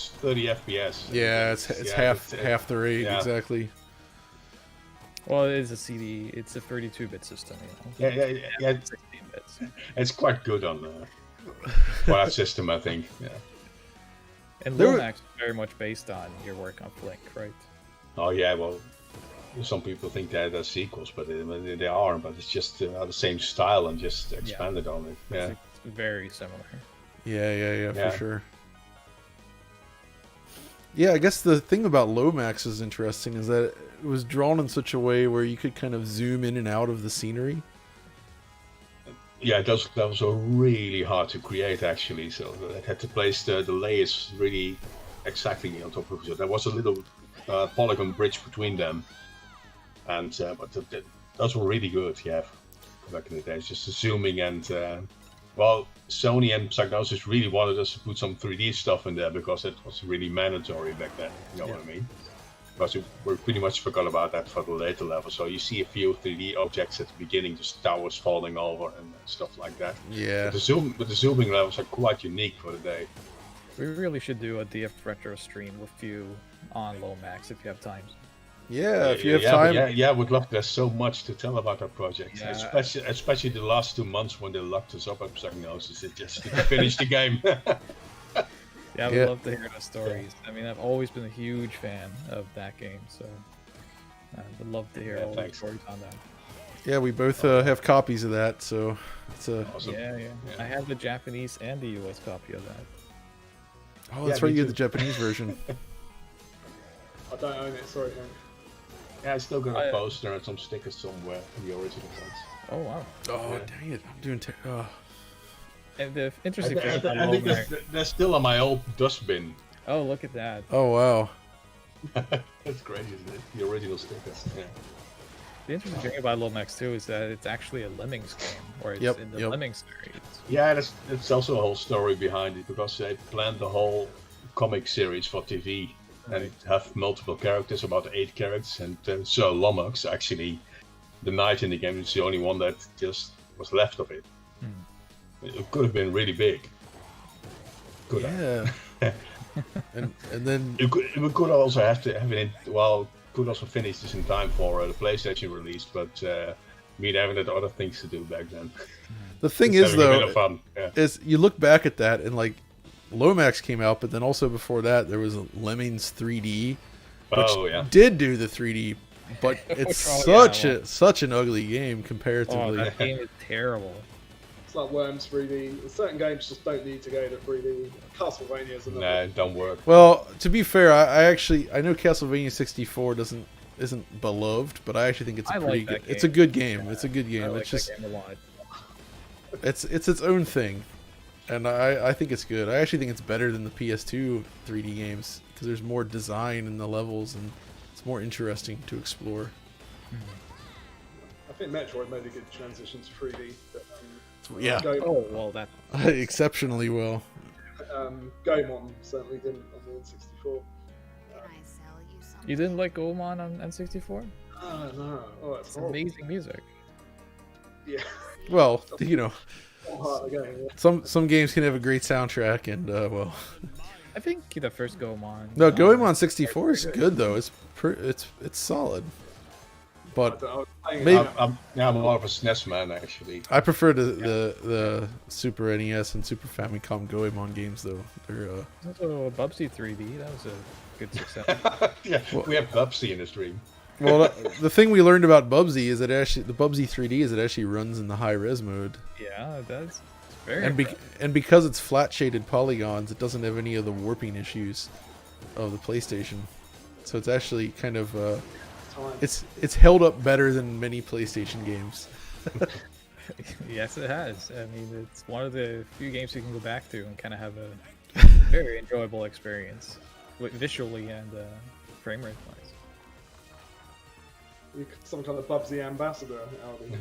30 FPS. Yeah, it's half the rate exactly. Well, it is a CD. It's a 32-bit system, you know. Yeah. 16 bits. It's quite good on for that system, I think. Yeah. And Lomax is very much based on your work on Flick, right? Oh yeah, well, some people think they're sequels, but they are. But it's just the same style and just expanded on it. Yeah, it's very similar. Yeah, for sure. Yeah, I guess the thing about Lomax is interesting is that it was drawn in such a way where you could kind of zoom in and out of the scenery. Yeah, that was really hard to create actually. So I had to place the layers really exactly on top of each other. There was a little polygon bridge between them, and but those were really good. Yeah, back in the days, just the zooming and Sony and Psygnosis really wanted us to put some 3D stuff in there because it was really mandatory back then. You know what I mean? Because we pretty much forgot about that for the later level. So you see a few 3D objects at the beginning, just towers falling over and stuff like that. Yeah. But the zooming levels are quite unique for the day. We really should do a DF retro stream with you on Lomax if you have time. Yeah, if you have time. Yeah, I would love. There's so much to tell about our project, Yeah. especially the last 2 months when they locked us up at Psygnosis. It just finished the game. Yeah, I would love to hear the stories. I mean, I've always been a huge fan of that game, so I would love to hear all the stories on that. Yeah, we both have copies of that, so it's a... Awesome. Yeah. I have the Japanese and the US copy of that. Oh, that's right, you have the Japanese version. I don't own it, sorry, Hank. Yeah, I still got a poster and some stickers somewhere from the original ones. Oh, wow. Oh, dang it. I'm doing... And the interesting thing about I think Lomax... they're still on my old dustbin. Oh, look at that. Oh, wow. That's crazy, isn't it? The original stickers. Yeah. The interesting thing about Lomax too is that it's actually a Lemmings game, or it's in the Lemmings series. Yeah, that's also a whole story behind it because they planned the whole comic series for TV and have multiple characters, about 8 characters, and so Lomax actually, the knight in the game is the only one that just was left of it. It could have been really big. Could have. and then we could also have it in. Well, could also finish this in time for the PlayStation release, but me and Evan had other things to do back then. The thing is, though, is you look back at that and like Lomax came out, but then also before that there was Lemmings 3D, which did do the 3D, but it's such an ugly game comparatively. Oh, that game is terrible. It's like Worms 3D. Certain games just don't need to go to 3D. Castlevania's another. Nah, it don't work. Well, to be fair, I know Castlevania 64 isn't beloved, but I actually think it's pretty good. It's a good game. It's a good game. I like it's just that game a lot. it's its own thing, and I think it's good. I actually think it's better than the PS2 3D games because there's more design in the levels and it's more interesting to explore. I think Metroid made a good transition to 3D. But, that exceptionally well. Goemon certainly didn't on the N64. You didn't like Goemon on N64? No. Oh, it's amazing music. Yeah. Well, you know, game, some games can have a great soundtrack, and I think the first Goemon. No, Goemon 64 is good though. It's solid. But maybe I'm more of a SNES man actually. I prefer the Super NES and Super Famicom Goemon games though. They're also Bubsy 3D. That was a good success. Yeah, we have Bubsy in the stream. Well, the thing we learned about Bubsy is that actually the Bubsy 3D is it actually runs in the high res mode. Yeah, it does. It's very and because it's flat shaded polygons, it doesn't have any of the warping issues of the PlayStation. So it's actually kind of it's held up better than many PlayStation games. Yes, it has. I mean, it's one of the few games you can go back to and kind of have a very enjoyable experience, visually and frame rate wise. You're some kind of Bubsy ambassador, Audi.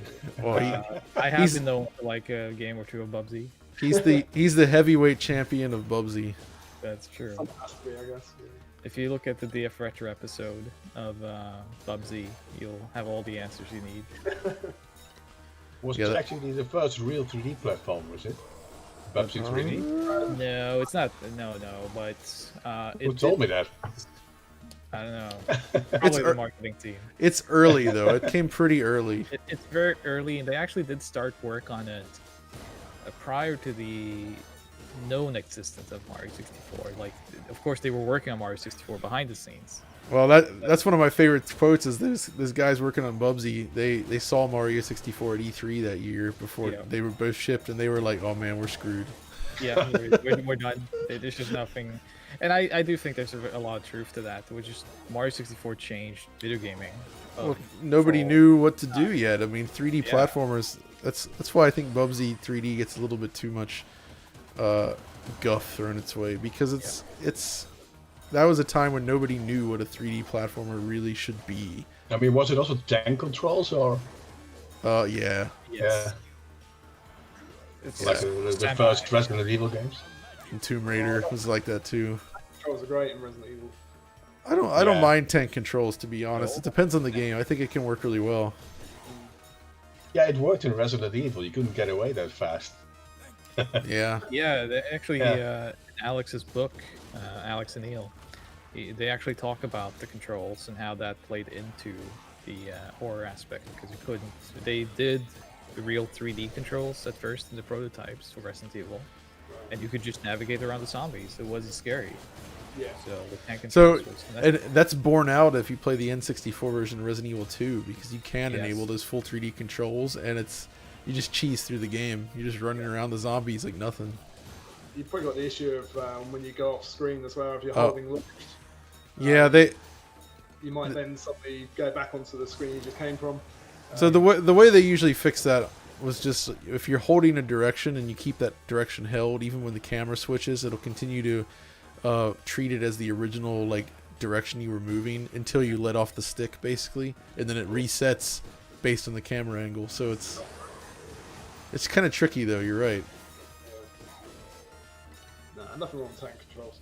Well, I have been known to like a game or two of Bubsy. He's the heavyweight champion of Bubsy. That's true. Some has to be, I guess. Yeah. If you look at the DF Retro episode of Bubsy, you'll have all the answers you need. Was Yeah, it that- actually the first real 3D platform, was it? Bubsy 3D? No, it's not. No, but Who told me that? I don't know. Probably the marketing team. It's early though. It came pretty early. It's very early, and they actually did start work on it prior to the known existence of Mario 64. Like, of course, they were working on Mario 64 behind the scenes. Well, that's one of my favorite quotes. Is this guy's working on Bubsy. They saw Mario 64 at E3 that year before they were both shipped, and they were like, "Oh man, we're screwed." Yeah, we're done. There's just nothing. And I do think there's a lot of truth to that, which is Mario 64 changed video gaming. Well, nobody knew what to do yet. I mean, 3D platformers. That's why I think Bubsy 3D gets a little bit too much guff thrown its way, because it's that was a time when nobody knew what a 3D platformer really should be. I mean, was it also tank controls or? Yeah. Yeah. It's Like the first Resident Evil games. And Tomb Raider was like that too. Controls are great in Resident Evil. I don't mind tank controls, to be honest. It depends on the game. I think it can work really well. Yeah, it worked in Resident Evil. You couldn't get away that fast. Yeah. Yeah, in Alex's book, Alex and Neil, they actually talk about the controls and how that played into the horror aspect, because you couldn't. They did the real 3D controls at first in the prototypes for Resident Evil, and you could just navigate around the zombies. It wasn't scary. Yeah. So the tank So, controls and that's borne out if you play the N64 version of Resident Evil 2, because you can enable those full 3D controls, and you just cheese through the game. You're just running around the zombies like nothing. You've probably got the issue of when you go off screen as well, if you're holding left. Yeah, You might then suddenly go back onto the screen you just came from. So the way they usually fix that was just, if you're holding a direction and you keep that direction held, even when the camera switches, it'll continue to treat it as the original direction you were moving until you let off the stick, basically, and then it resets based on the camera angle. So it's kind of tricky, though. You're right. Nah, nothing wrong with tank controls.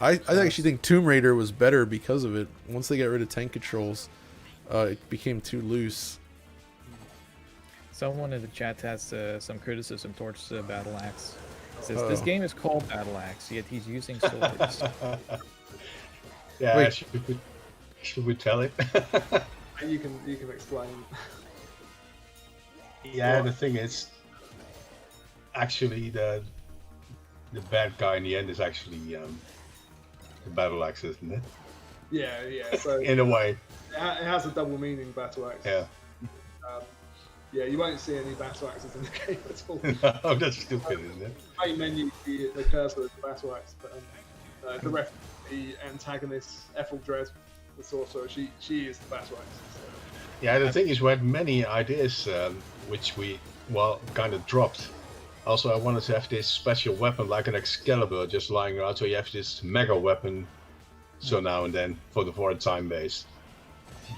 I actually think Tomb Raider was better because of it. Once they got rid of tank controls, it became too loose. Someone in the chat has some criticism towards Battle Axe. Says this game is called Battle Axe, yet he's using swords. Yeah, Wait. should we tell it? You can explain. Yeah, the thing is, actually, the bad guy in the end is actually the Battle Axe, isn't it? Yeah. So In a way, it has a double meaning, Battle Axe. yeah. Yeah, you won't see any Battle Axes in the game at all. No, that's stupid, isn't it? Main menu, the cursor is the Battle Axe, but the antagonist, Ethelred, the sorcerer, she is the Battle Axe. So. Yeah, the thing is, we had many ideas which we, kind of dropped. Also, I wanted to have this special weapon like an Excalibur just lying around, so you have this mega weapon so now and then for the time base.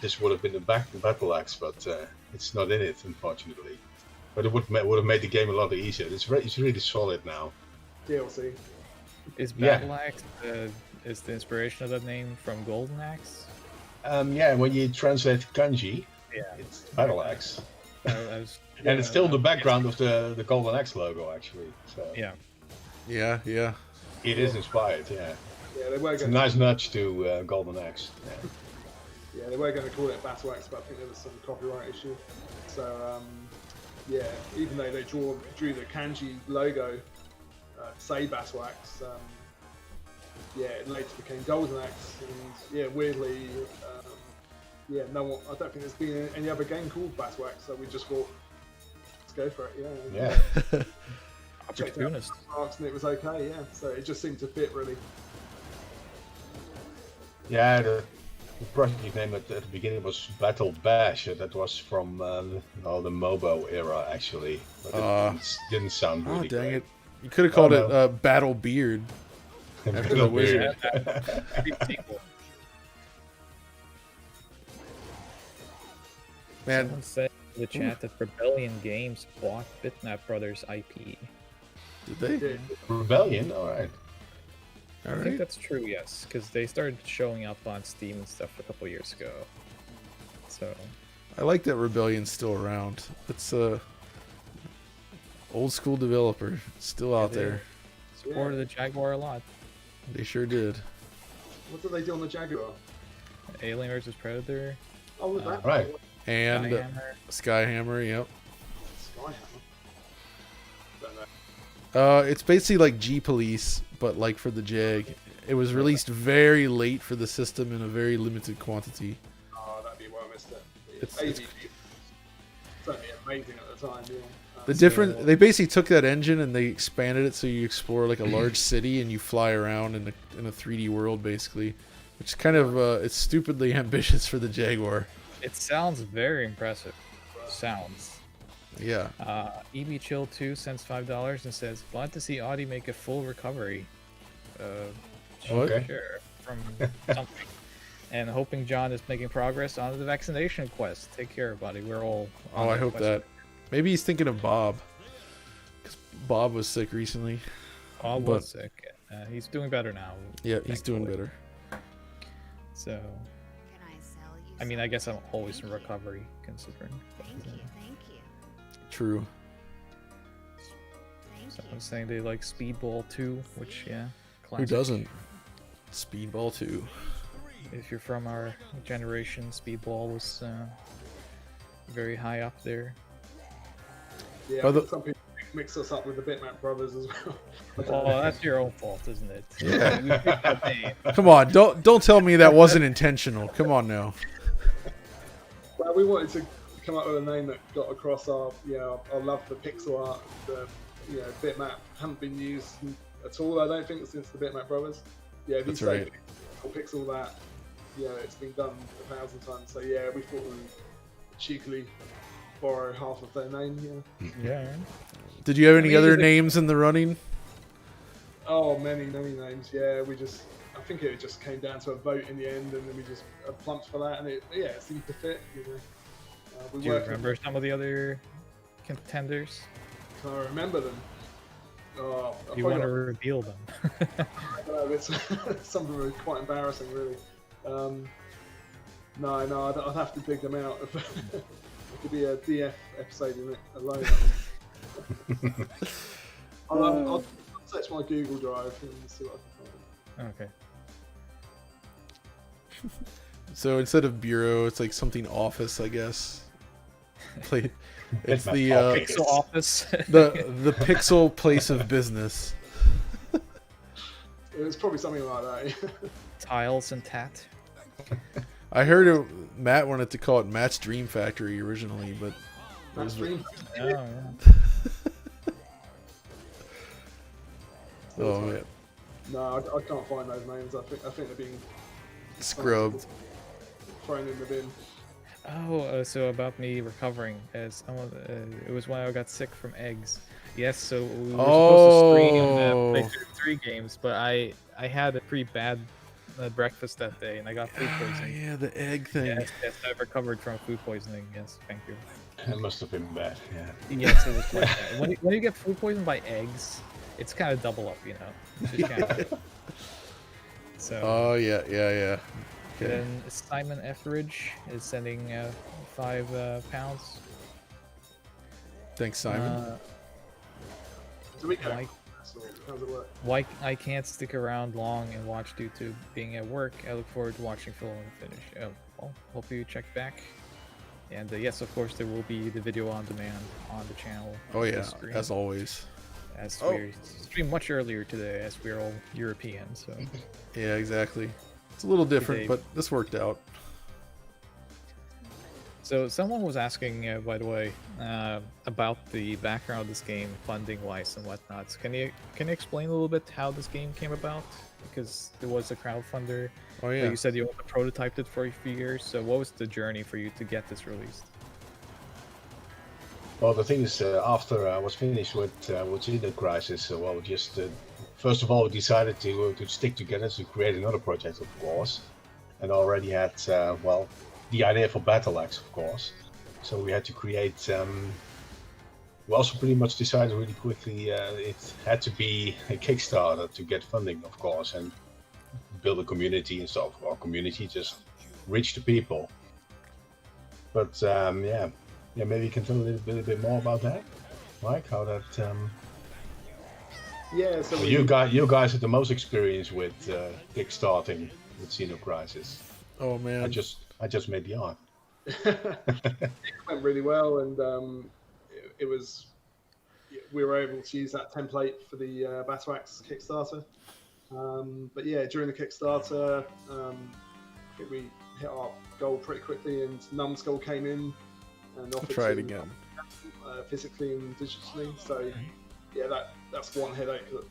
This would have been the Battle Axe, but it's not in it, unfortunately. But it would have made the game a lot easier. It's really solid now. DLC. Is Battle Axe is the inspiration of that name from Golden Axe? Yeah, when you translate kanji, it's Battle Axe. And it's still the background of the Golden Axe logo, actually. So Yeah. it is inspired, yeah. Yeah, they were It's a going nice nudge to Golden Axe. Yeah, they were going to call it Battle Axe, but I think there was some copyright issue. So, even though they drew the kanji logo, say Battle Axe, it later became Golden Axe, and weirdly, no one. I don't think there's been any other game called Battle Axe, so we just thought, let's go for it. Yeah. Opportunist. And it was okay. Yeah, so it just seemed to fit really. Yeah, the project name at the beginning was Battle Bash. That was from the MOBO era, actually. But it didn't sound really Dang great. it! You could have called it Battle Beard. After the Battle wizard. Beard. Someone said in the chat that Rebellion Games bought Bitmap Brothers IP. Did they? did. Rebellion, all right. All I think right. that's true, yes, because they started showing up on Steam and stuff a couple years ago. So I like that Rebellion's still around. It's a old school developer, still out they there. supported the Jaguar a lot. They sure did. What did they do on the Jaguar? Alien vs Predator, Oh, was that Right. And Skyhammer. Skyhammer, yep. Skyhammer? Don't know. It's basically like G Police, but like for the Jag. It was released very late for the system in a very limited quantity. Oh, that'd be why I missed it. It's- AVG. Certainly amazing at the time, yeah. The different, they basically took that engine and they expanded it so you explore like a large city and you fly around in a 3D world basically, which is kind of it's stupidly ambitious for the Jaguar. It sounds very impressive. Sounds. Yeah. EB Chill 2 sends $5 and says, "Glad to see Audi make a full recovery." What? Okay. Sure, from something. And hoping John is making progress on the vaccination quest. Take care, buddy. We're all. on Oh, I that hope quest. that. Maybe he's thinking of Bob, because Bob was sick recently. Bob but- was sick. He's doing better now. Yeah, he's doing thankfully. better. So, Can I sell you I mean, I guess I'm something? always in Thank you. recovery, considering. Thank you, thank you, True. thank Someone's you. saying they like Speedball 2, which, yeah. Who Classic. doesn't? Speedball 2. If you're from our generation, Speedball was very high up there. Yeah, By I the- think some people mix us up with the Bitmap brothers as well. Well, that's your own fault, isn't it? Yeah. You picked that name. Come on, don't tell me that wasn't intentional. Come on now. Well, we wanted to come up with a name that got across our love for pixel art. The Bitmap haven't been used at all, I don't think, since the Bitmap brothers. Yeah, if you That's say right. pixel that, it's been done 1,000 times. So yeah, we thought we'd cheekily borrow half of their name. Yeah. Yeah. Did you have any mean, other is it- names in the running? Oh, many names. Yeah, I think it just came down to a vote in the end, and then we just plumped for that, and it seemed to fit. We Do you worked- remember some of the other contenders? Can I remember them? Oh, Do you want to reveal them? I don't know, it's some of them are quite embarrassing, really. No, I'd have to dig them out. It could be a DF episode in it alone. I'll search my Google Drive and see what I can find. Okay. So instead of bureau, it's like something office, I guess. It's Bitmap the office. Pixel Office. the pixel place of business. It's probably something like that. Tiles and Tat. I heard Matt wanted to call it Matt's Dream Factory originally, but That's dream. Oh, yeah. oh man, No, I can't find those names. I think they're being scrubbed. thrown in the bin. Oh, so about me recovering, as it was when I got sick from eggs. Yes, so we were supposed to stream PlayStation 3 games, but I had a pretty bad breakfast that day, and I got food Ah, poisoning. yeah, the egg thing. Yes, I've recovered from food poisoning. Yes, thank you. It must have been bad, yeah. Yes, it was quite bad. When you get food poisoned by eggs, it's kind of double up, It's just kind of... So. Oh yeah. Okay. Then Simon Etheridge is sending £5. Thanks, Simon. Do we go? Mike, How's it work? why I can't stick around long and watch due to being at work. I look forward to watching full and finish. Well, hope you check back. And yes, of course, there will be the video on demand on the channel. Oh yeah, this stream, as always. as Oh. we streamed much earlier today, as we're all European. So Yeah, exactly. It's a little different, Today. but this worked out. So someone was asking, by the way, about the background of this game, funding-wise and whatnot. Can you explain a little bit how this game came about? Because there was a crowdfunder. Oh But yeah. you said you prototyped it for a few years. So what was the journey for you to get this released? Well, the thing is, after I was finished with the Crisis, well, just first of all, we decided to stick together to create another project, of course, and already had the idea for Battle Axe, of course. So we had to create we also pretty much decided really quickly it had to be a Kickstarter to get funding, of course, and build a community and stuff. Our community just reach the people. But yeah, maybe you can tell a little bit more about that, Mike. How that? Yeah, so You guys had the most experience with kickstarting with Xeno Crisis. Oh man. I just made the art. it went really well, and it was. We were able to use that template for the Batwax Kickstarter. But yeah, during the Kickstarter, I think we hit our goal pretty quickly, and Numbskull came in and offered Try it to, again. physically and digitally. So yeah, that's one headache that was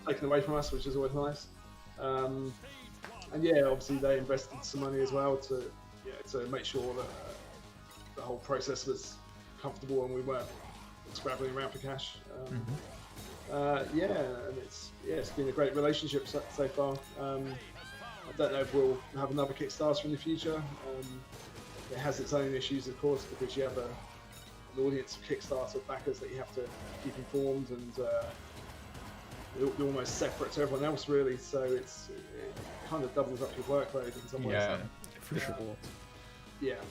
taken away from us, which is always nice. And yeah, obviously they invested some money as well to make sure that the whole process was comfortable and we weren't scrabbling around for cash. Yeah, and it's been a great relationship so far. I don't know if we'll have another Kickstarter in the future. It has its own issues, of course, because you have an audience of Kickstarter backers that you have to keep informed, and they're almost separate to everyone else, really. So it kind of doubles up your workload in some ways. Yeah, for sure. Yeah,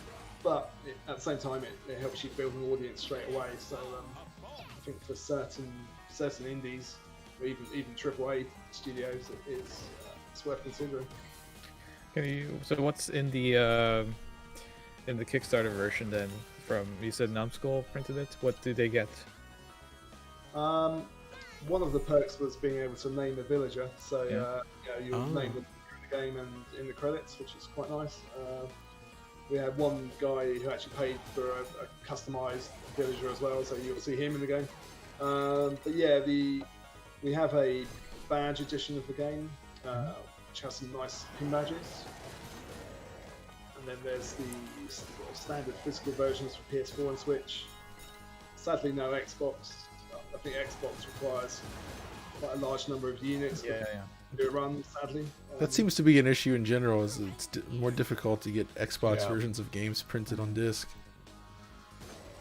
but at the same time, it helps you build an audience straight away. So I think for certain indies, or even AAA studios, it's worth considering. So what's in the Kickstarter version then? From, you said Numbskull printed it. What do they get? One of the perks was being able to name a villager. So you'll name them in the game and in the credits, which is quite nice. We had one guy who actually paid for a customized villager as well, so you'll see him in the game. But yeah, we have a badge edition of the game, which has some nice pin badges. And then there's the standard physical versions for PS4 and Switch. Sadly, no Xbox. I think Xbox requires quite a large number of units to do a run, sadly. That seems to be an issue in general, is it's more difficult to get Xbox versions of games printed on disc.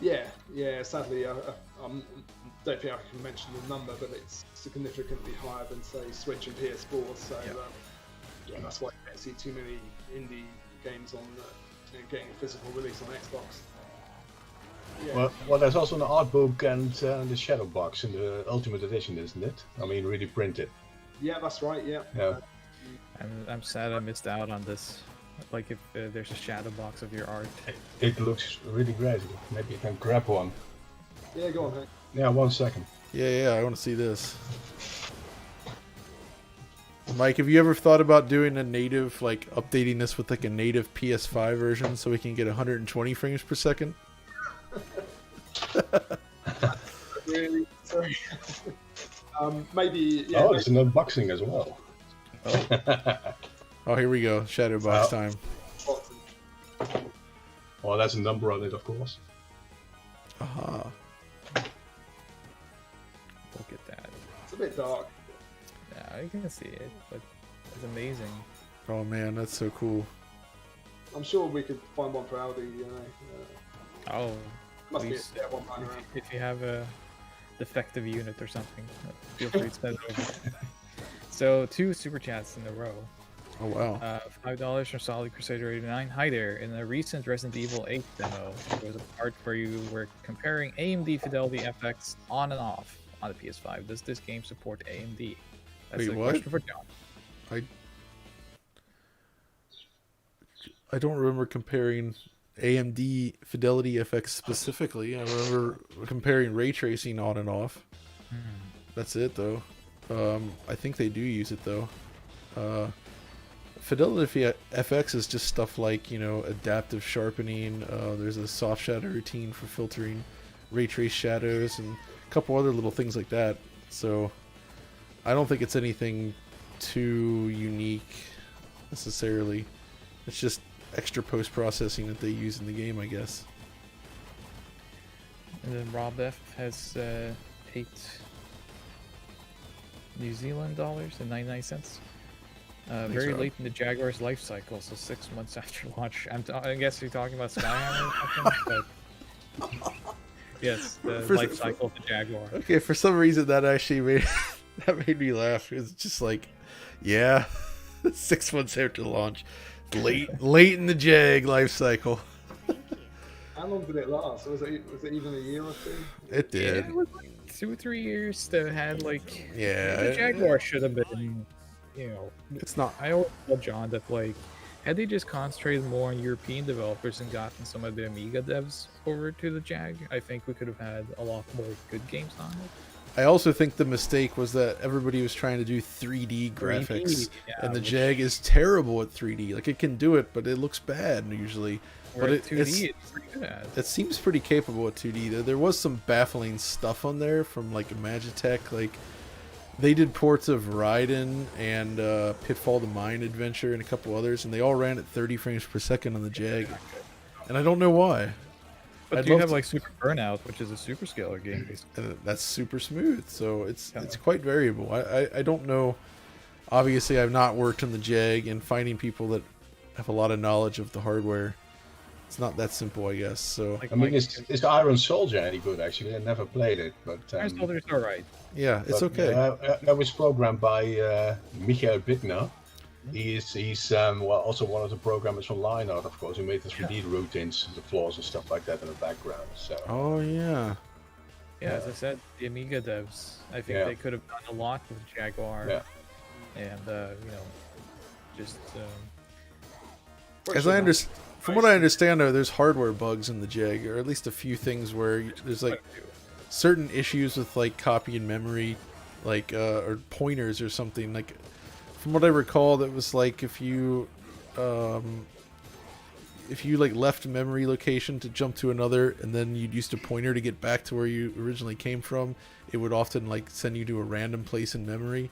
Yeah, sadly, I don't think I can mention the number, but it's significantly higher than, say, Switch and PS4, so that's why you don't see too many indie games on getting a physical release on Xbox. Yeah. Well, there's also an art book and the shadow box in the Ultimate Edition, isn't it? I mean, really printed. Yeah, that's right. Yeah. I'm sad I missed out on this. Like, if there's a shadow box of your art. It looks really great. Maybe you can grab one. Yeah, go on, Hank. Yeah, 1 second. Yeah, I want to see this. Mike, have you ever thought about doing a native, like updating this with like a native PS5 version so we can get 120 frames per second? Really? Sorry. Maybe. Yeah, oh, there's an unboxing as well. Oh, here we go. Shadow box time. Well, there's a number on it, of course. Aha. Look at that. It's a bit dark. Yeah, I can see it, but it's amazing. Oh man, that's so cool. I'm sure we could find one for Audi. Must be one lying around. If you have a defective unit or something, feel free to send it over. So 2 super chats in a row. Oh wow. $5 from Solid Crusader 89. Hi there. In a recent Resident Evil 8 demo, there was a part where you were comparing AMD Fidelity FX on and off on the PS5. Does this game support AMD? That's Wait, a what? question for John. I don't remember comparing AMD Fidelity FX specifically. I remember comparing ray tracing on and off. That's it though. I think they do use it though. Fidelity FX is just stuff like, adaptive sharpening. There's a soft shadow routine for filtering ray trace shadows and a couple other little things like that. So I don't think it's anything too unique necessarily. It's just extra post-processing that they use in the game, I guess. And then Rob F has 8 New Zealand dollars and 99 cents. Very Rob. late in the Jaguar's life cycle, so 6 months after launch. I guess you're talking about Skyhammer or something, but Yes, the For- life cycle of the Jaguar. Okay, for some reason that actually made that made me laugh. It's just like, yeah, 6 months after launch, late in the Jag life cycle. Thank you. How long did it last? Was it even a year or two? It Yeah, did. it was like 2 or 3 years that had like. Yeah, The Jaguar should have been, you know. It's not. I always tell John that like, had they just concentrated more on European developers and gotten some of the Amiga devs over to the Jag, I think we could have had a lot more good games on it. I also think the mistake was that everybody was trying to do 3D graphics, 3D, yeah, and the which- Jag is terrible at 3D. Like, it can do it, but it looks bad usually. Where But 2D it's pretty good at. it seems pretty capable at 2D. There was some baffling stuff on there from like Magitech. Like, they did ports of Raiden and Pitfall to Mine Adventure and a couple others, and they all ran at 30 frames per second on the Jag. And I don't know why. But I'd you love have to- like Super Burnout, which is a super scalar game, basically. And that's super smooth, so it's Yeah. quite variable. I don't know. Obviously, I've not worked on the Jag, and finding people that have a lot of knowledge of the hardware, it's not that simple, I guess. So Like, I mean, is Iron Soldier any good? Actually, I never played it, but Iron Soldier's alright. yeah, it's but, okay. that was programmed by Michael Bittner. He's well, also one of the programmers from Lionheart, of course, who made the 3D routines, the floors and stuff like that in the background. So Oh yeah, Yeah, as I said, the Amiga devs, I think Yeah. they could have done a lot with Jaguar. Yeah. And, you know, just. as I understand, from what I understand, though, there's hardware bugs in the Jag, or at least a few things where there's like certain issues with like copy and memory, like or pointers or something. Like, from what I recall, that was like if you like left a memory location to jump to another, and then you'd used a pointer to get back to where you originally came from, it would often like send you to a random place in memory,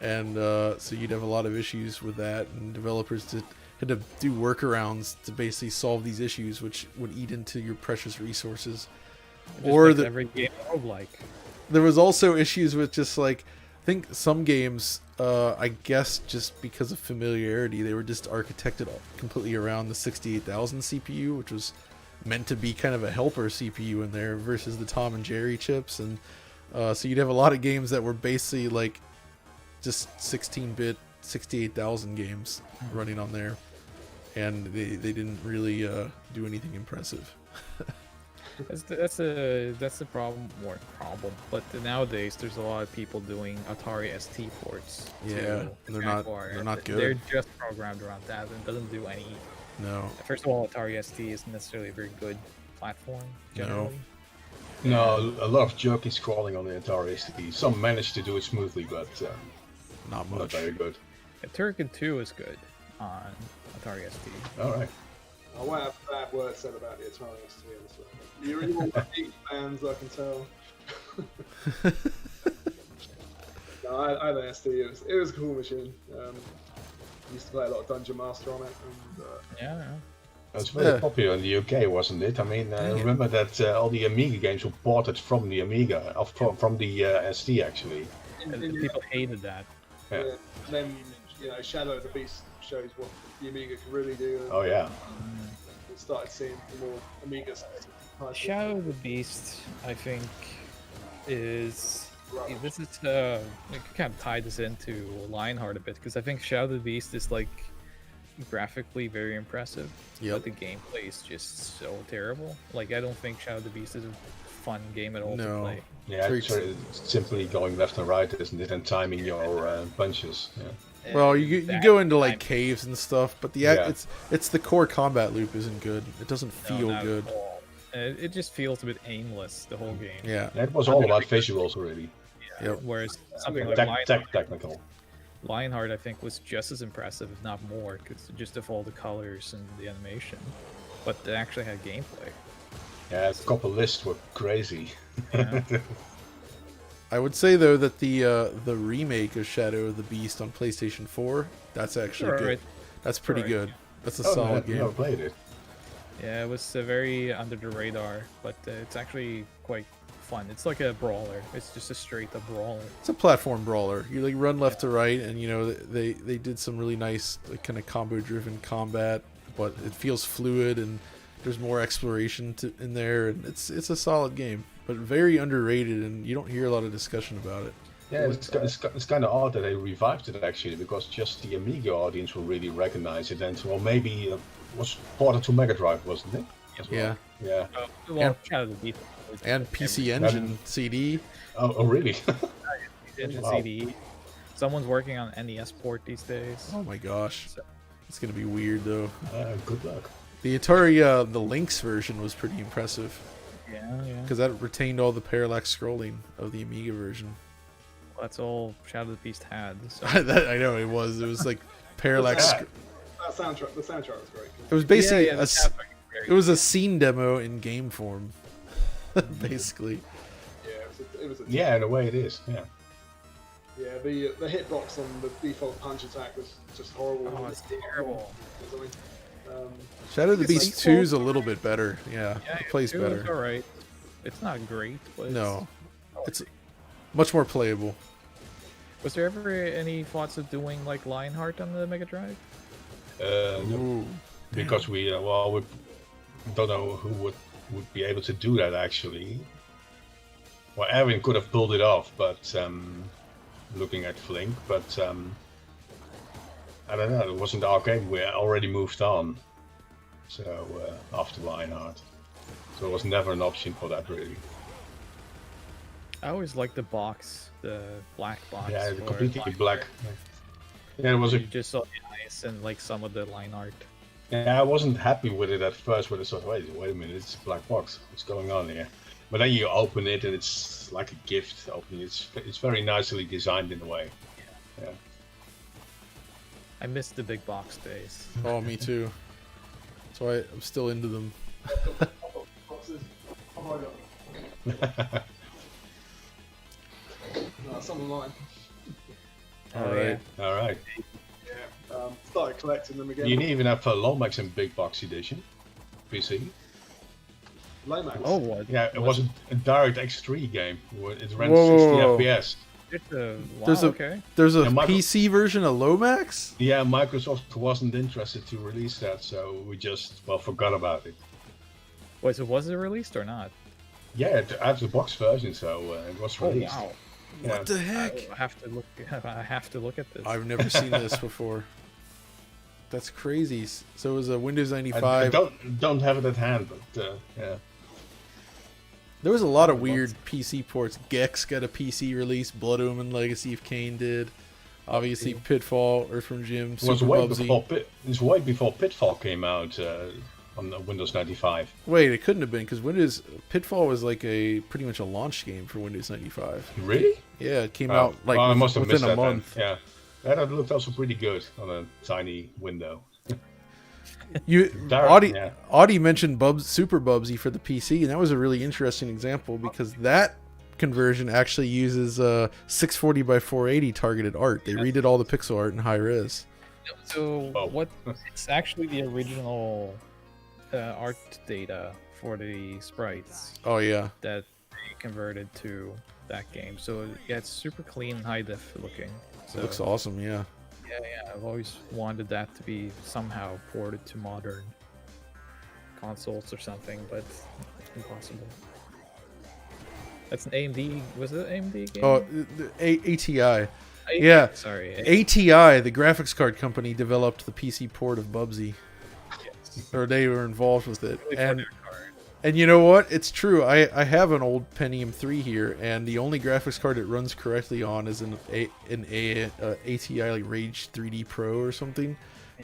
and so you'd have a lot of issues with that, and developers had to do workarounds to basically solve these issues, which would eat into your precious resources. Or the every game roguelike. there was also issues with just like, I think some games, I guess just because of familiarity, they were just architected completely around the 68,000 CPU, which was meant to be kind of a helper CPU in there versus the Tom and Jerry chips. And so you'd have a lot of games that were basically like just 16-bit 68,000 games running on there. And they didn't really do anything impressive. That's the problem. But nowadays, there's a lot of people doing Atari ST ports. Yeah, to and they're not- Jaguar, they're not and good. They're just programmed around that, and it doesn't do any. No. First of all, Atari ST isn't necessarily a very good platform generally. no, a lot of junk is crawling on the Atari ST. Some managed to do it smoothly, but Not not much. very good. Yeah, Turrican 2 is good on Atari ST. All right. I won't have bad words said about the Atari ST. You're all big fans, I can tell. No, I had an ST. It was a cool machine. Used to play a lot of Dungeon Master on it, and Yeah. It was very Yeah. popular in the UK, wasn't it? I mean, I remember that all the Amiga games were ported from the Amiga, from the ST actually. And people hated that. Yeah. and then Shadow of the Beast shows what the Amiga can really do. Oh yeah. We started seeing more Amiga titles. Shadow of the Beast, I think, is. Right. This is we could kind of tie this into Lionheart a bit, because I think Shadow of the Beast is like graphically very impressive, Yep. but the gameplay is just so terrible. Like, I don't think Shadow of the Beast is a fun game at all to No. play. Yeah, Freaks. it's simply going left and right, isn't it? And timing your punches. Yeah. Well, And you that go into like time- caves and stuff, but Yeah. it's the core combat loop isn't good. It doesn't No, feel not at good. all. It just feels a bit aimless, the whole game. Yeah. That was all about visuals, really. Yeah, Yep. Whereas something like Technical. Lionheart, I think, was just as impressive, if not more, because just of all the colors and the animation. But they actually had gameplay. Yeah, the couple lists were crazy. Yeah. I would say though that the remake of Shadow of the Beast on PlayStation 4, that's actually Sure, good. right. That's pretty Alright. good. That's a Oh, solid no, I never game. played it. Yeah, it was very under the radar, but it's actually quite fun. It's like a brawler. It's just a straight up brawler. It's a platform brawler. You like run left to right, and they did some really nice like, kind of combo driven combat, but it feels fluid, and There's more exploration in there, and it's a solid game, but very underrated, and you don't hear a lot of discussion about it. Yeah, it's kind of odd that they revived it actually, because just the Amiga audience will really recognize it, and well, maybe it was ported to Mega Drive, wasn't it? As well? Yeah. Well, Shadow of the Beast. And PC Engine CD. Oh really? Engine Wow. CD. Someone's working on NES port these days. Oh my gosh, it's gonna be weird though. Good luck. The Atari, the Lynx version was pretty impressive Yeah. because that retained all the parallax scrolling of the Amiga version. That's all Shadow of the Beast had. So. I know it was like parallax. That soundtrack, the soundtrack was great. It was basically the soundtrack is very it was a scene demo in game form, basically. Yeah, it was a Yeah, in a way it is. Yeah. Yeah, the hitbox on the default punch attack was just horrible. Oh, it's terrible. Shadow of the It's like- Beast 2 is a little bit better. Yeah, it plays It was better. alright. It's not great, but No, it's much more playable. Was there ever any thoughts of doing like Lionheart on the Mega Drive? No, Ooh, because we don't know who would be able to do that actually. Well, Erwin could have pulled it off, but looking at Flink, but I don't know. It wasn't the arcade. We already moved on. So after Lionheart, so it was never an option for that really. I always liked the box, the black box. Yeah, for completely Lionheart. black. Yeah, it was a. You just saw the eyes and like some of the line art. Yeah, I wasn't happy with it at first, when I thought, wait a minute, it's a black box. What's going on here? But then you open it, and it's like a gift. Opening it's very nicely designed in a way. Yeah. I missed the big box days. oh, me too. That's why I'm still into them. Boxes. Oh my god. No, some of mine. All right. All right. Yeah. Started collecting them again. You didn't even have Lomax in big box edition, PC. Lomax. Oh, what? Yeah, it was a direct X3 game. It ran Whoa. 60 FPS. It's a, wow, There's a- okay. There's a Yeah, Michael- PC version of Lomax? Yeah, Microsoft wasn't interested to release that, so we just forgot about it. Wait, so was it released or not? Yeah, I have the box version, so it was Oh released. wow! Yeah. What the heck? I have to look. I have to look at this. I've never seen this before. That's crazy. So it was a Windows I 95. don't have it at hand, but yeah. There was a lot of weird PC ports. Gex got a PC release. Blood Omen Legacy of Kain did. Obviously, Pitfall, Earthfrom Jim, It was Super way Bubsy. before it's way before Pitfall came out on the Windows 95. Wait, it couldn't have been because Windows Pitfall was like pretty much a launch game for Windows 95. Really? Yeah, it came out like I must have within missed a that then. month. Yeah, that looked also pretty good on a tiny window. Audi, Audi mentioned Super Bubsy for the PC, and that was a really interesting example because that conversion actually uses 640 by 480 targeted art. They redid all the pixel art in high res. So Oh. what? It's actually the original art data for the sprites Oh yeah, that they converted to that game. So yeah, it's super clean, high def looking. So it looks awesome. Yeah. yeah, I've always wanted that to be somehow ported to modern consoles or something, but it's impossible. That's an AMD. Was it an AMD game? Oh, ATI. Yeah. Sorry. ATI, the graphics card company, developed the PC port of Bubsy, Yes. or they were involved with it. Really for And their card. And you know what? It's true. I have an old Pentium 3 here, and the only graphics card it runs correctly on is an ATI like Rage 3D Pro or something.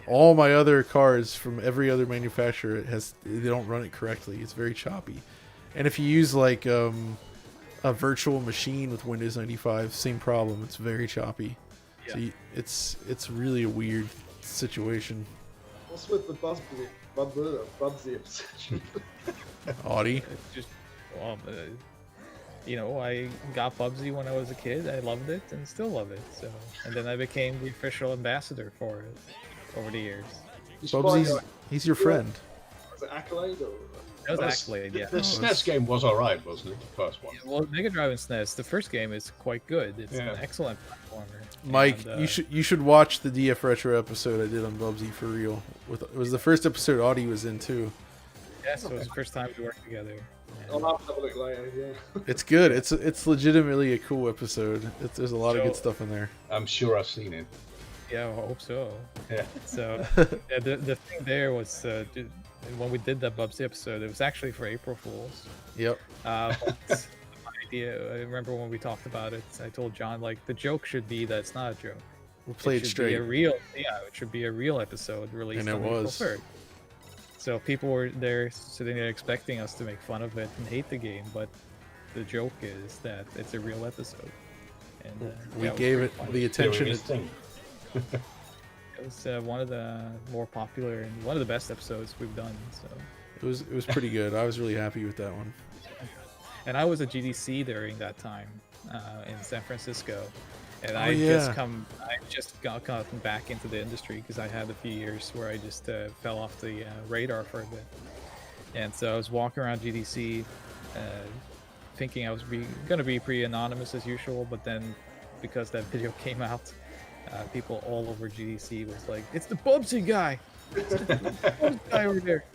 All my other cards from every other manufacturer they don't run it correctly. It's very choppy. And if you use like a virtual machine with Windows 95, same problem. It's very choppy. Yeah. So it's really a weird situation. What's with the Bubsy obsession? Audi. It's just, well, I got Bubsy when I was a kid. I loved it and still love it. So, and then I became the official ambassador for it over the years. He's your friend. Was it Accolade or? That was Accolade, yeah. The SNES game was alright, wasn't it? The first one. Well, Mega Drive and SNES, the first game is quite good. It's Yeah. an excellent platformer. Mike, And, you should watch the DF Retro episode I did on Bubsy for real. It was the first episode Audi was in too. Yeah, so it was the first time we worked together. I'll have to have a look later. Yeah. It's good. It's legitimately a cool episode. There's a lot of good So- stuff in there. I'm sure I've seen it. Yeah, I hope so. Yeah. So yeah, the thing there was when we did that Bubsy episode, it was actually for April Fools. Yep. But my idea, I remember when we talked about it, I told John like the joke should be that it's not a joke. We'll play it should straight. Be a real, yeah, it should be a real episode released And it on April was. 3rd. So people were there sitting there expecting us to make fun of it and hate the game, but the joke is that it's a real episode. And We yeah, was gave pretty it funny. the attention. Serious thing. It was one of the more popular and one of the best episodes we've done. So, It was pretty good. I was really happy with that one. and I was at GDC during that time in San Francisco, and Oh, I yeah. just gotten back into the industry because I had a few years where I just fell off the radar for a bit, and so I was walking around GDC, thinking I was gonna be pretty anonymous as usual, but then because that video came out. People all over GDC was like, "It's the Bubsy guy! It's the Bubsy guy over there!"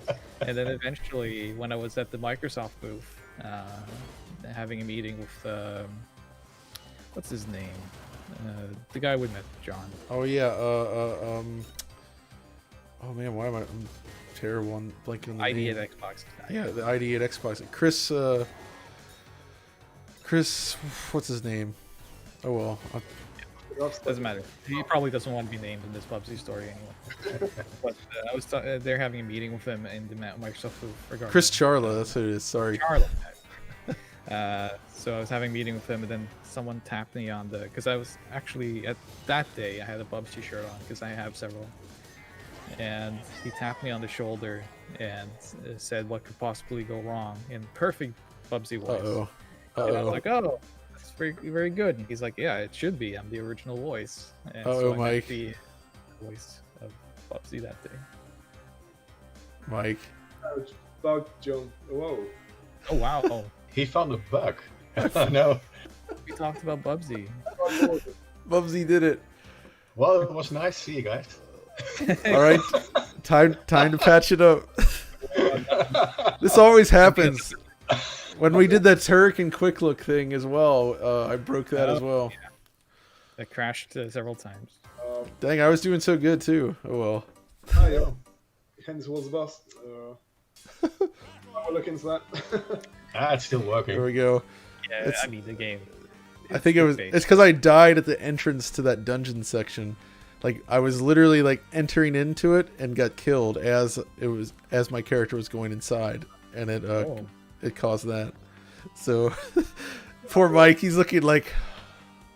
And then eventually, when I was at the Microsoft booth, having a meeting with what's his name, the guy we met, John. Oh yeah. Oh man, why am I'm terrible on blanking on the ID name. at Xbox. Yeah, the ID at Xbox. Chris, what's his name? Oh well. Doesn't matter. He probably doesn't want to be named in this Bubsy story anyway. But I was they're having a meeting with him in the Microsoft booth regarding Chris Charla, that's who it is. Sorry. Charlotte. So I was having a meeting with him, and then someone tapped me on the because I was actually at that day I had a Bubsy shirt on because I have several, and he tapped me on the shoulder and said what could possibly go wrong in perfect Bubsy voice. Uh-oh. And I was Uh-oh. like, oh, that's very very good. And he's like, yeah, it should be. I'm the original voice. And Uh-oh, so I met Mike. the voice of Bubsy that day. Mike. Bug John. Whoa. Oh wow, He found a bug. No. we talked about Bubsy. Bubsy did it. Well, it was nice to see you guys. All right. Time to patch it up. This always happens. When we did that Turrican quick look thing as well, I broke that as well. That crashed several times. Dang, I was doing so good too. Oh well. Oh yeah. Hens was the boss. I'll look into that. It's still There working. we go. Yeah, It's- I mean the game. I think it was. It's because I died at the entrance to that dungeon section. Like I was literally like entering into it and got killed as my character was going inside, and it caused that. So poor Mike, he's looking like.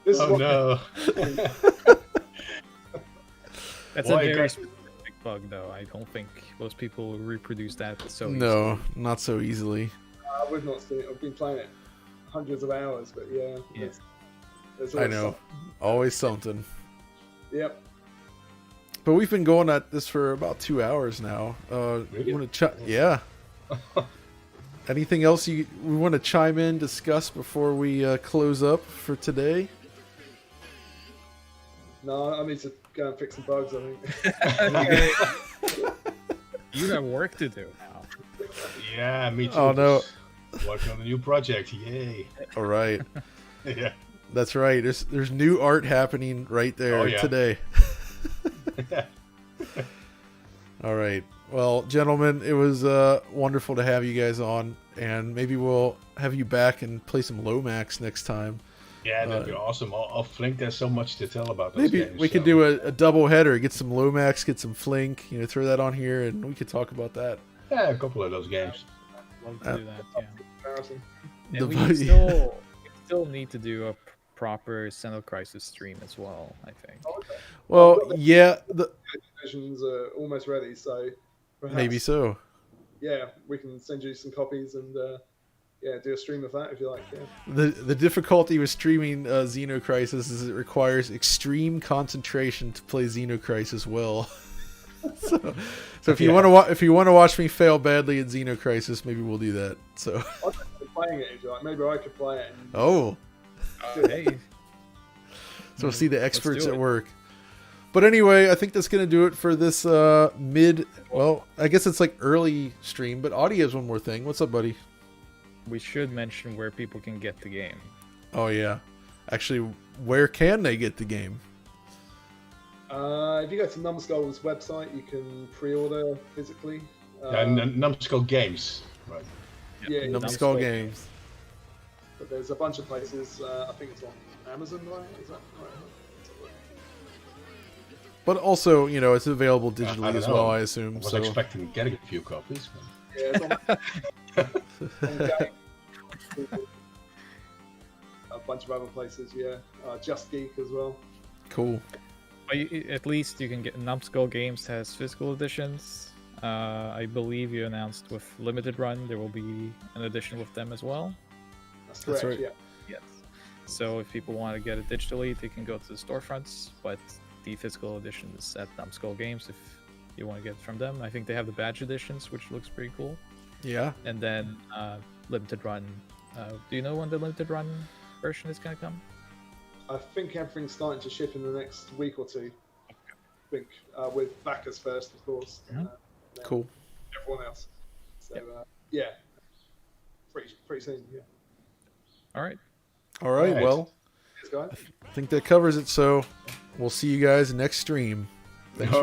This is Oh what no. That's Why a very got- specific bug, though. I don't think most people will reproduce that so No, not so easily. I would not see it. I've been playing it hundreds of hours, but yeah. Yeah. There's I always know, something. always something. Yep. But we've been going at this for about 2 hours now. Really? Want to yeah. Anything else we want to chime in, discuss before we close up for today? No, I need to go and fix some bugs, I think. You have work to do now. Yeah, me too. Oh, no. Just working on a new project. Yay. All right. Yeah. That's right. There's new art happening right there Oh, yeah. today. All right. Well, gentlemen, it was wonderful to have you guys on, and maybe we'll have you back and play some Lomax next time. Yeah, that'd be awesome. I'll Flink, there's so much to tell about those Maybe games. we could so- do a double header, get some Lomax, get some Flink, throw that on here, and we could talk about that. Yeah, a couple of those games. Love to do that, yeah. Comparison. And The we vo- still need to do a proper Sentinel Crisis stream as well, I think. Okay. Well, yeah, Versions are almost ready, so perhaps, maybe so. Yeah, we can send you some copies and do a stream of that if you like. Yeah. The difficulty with streaming Xenocrisis is it requires extreme concentration to play Xenocrisis well. so if you want to watch me fail badly at Xenocrisis, maybe we'll do that. So I'd like to be playing it if you like. Maybe I could play it. And oh, Hey, so we'll see the experts do at it. work. But anyway, I think that's going to do it for this well, I guess it's like early stream, but Audi has one more thing. What's up, buddy? We should mention where people can get the game. Oh, yeah. Actually, where can they get the game? If you go to Numskull's website, you can pre-order physically. Numbskull Games, right? Yeah, Numbskull Games. But there's a bunch of places. I think it's on Amazon, right? Is that right? But also, you know, it's available I digitally don't as know. well, I assume. I was So expecting getting a few copies. Yeah, it's on Game. A bunch of other places, yeah. Just Geek as well. cool. But at least you can get Numbskull Games has physical editions. I believe you announced with Limited Run there will be an edition with them as well. That's correct, right. yeah. Yes. So if people want to get it digitally, they can go to the storefronts, but the physical edition is at Numbskull Games if you want to get it from them. I think they have the badge editions, which looks pretty cool. Yeah. And then Limited Run. Do you know when the Limited Run version is going to come? I think everything's starting to ship in the next week or two. I think with backers first, of course. Mhm. Then Cool. everyone else. So, yeah. Pretty soon, yeah. All right. All right. Right. Well, Cheers, guys. I think that covers it. So we'll see you guys next stream. Thanks All for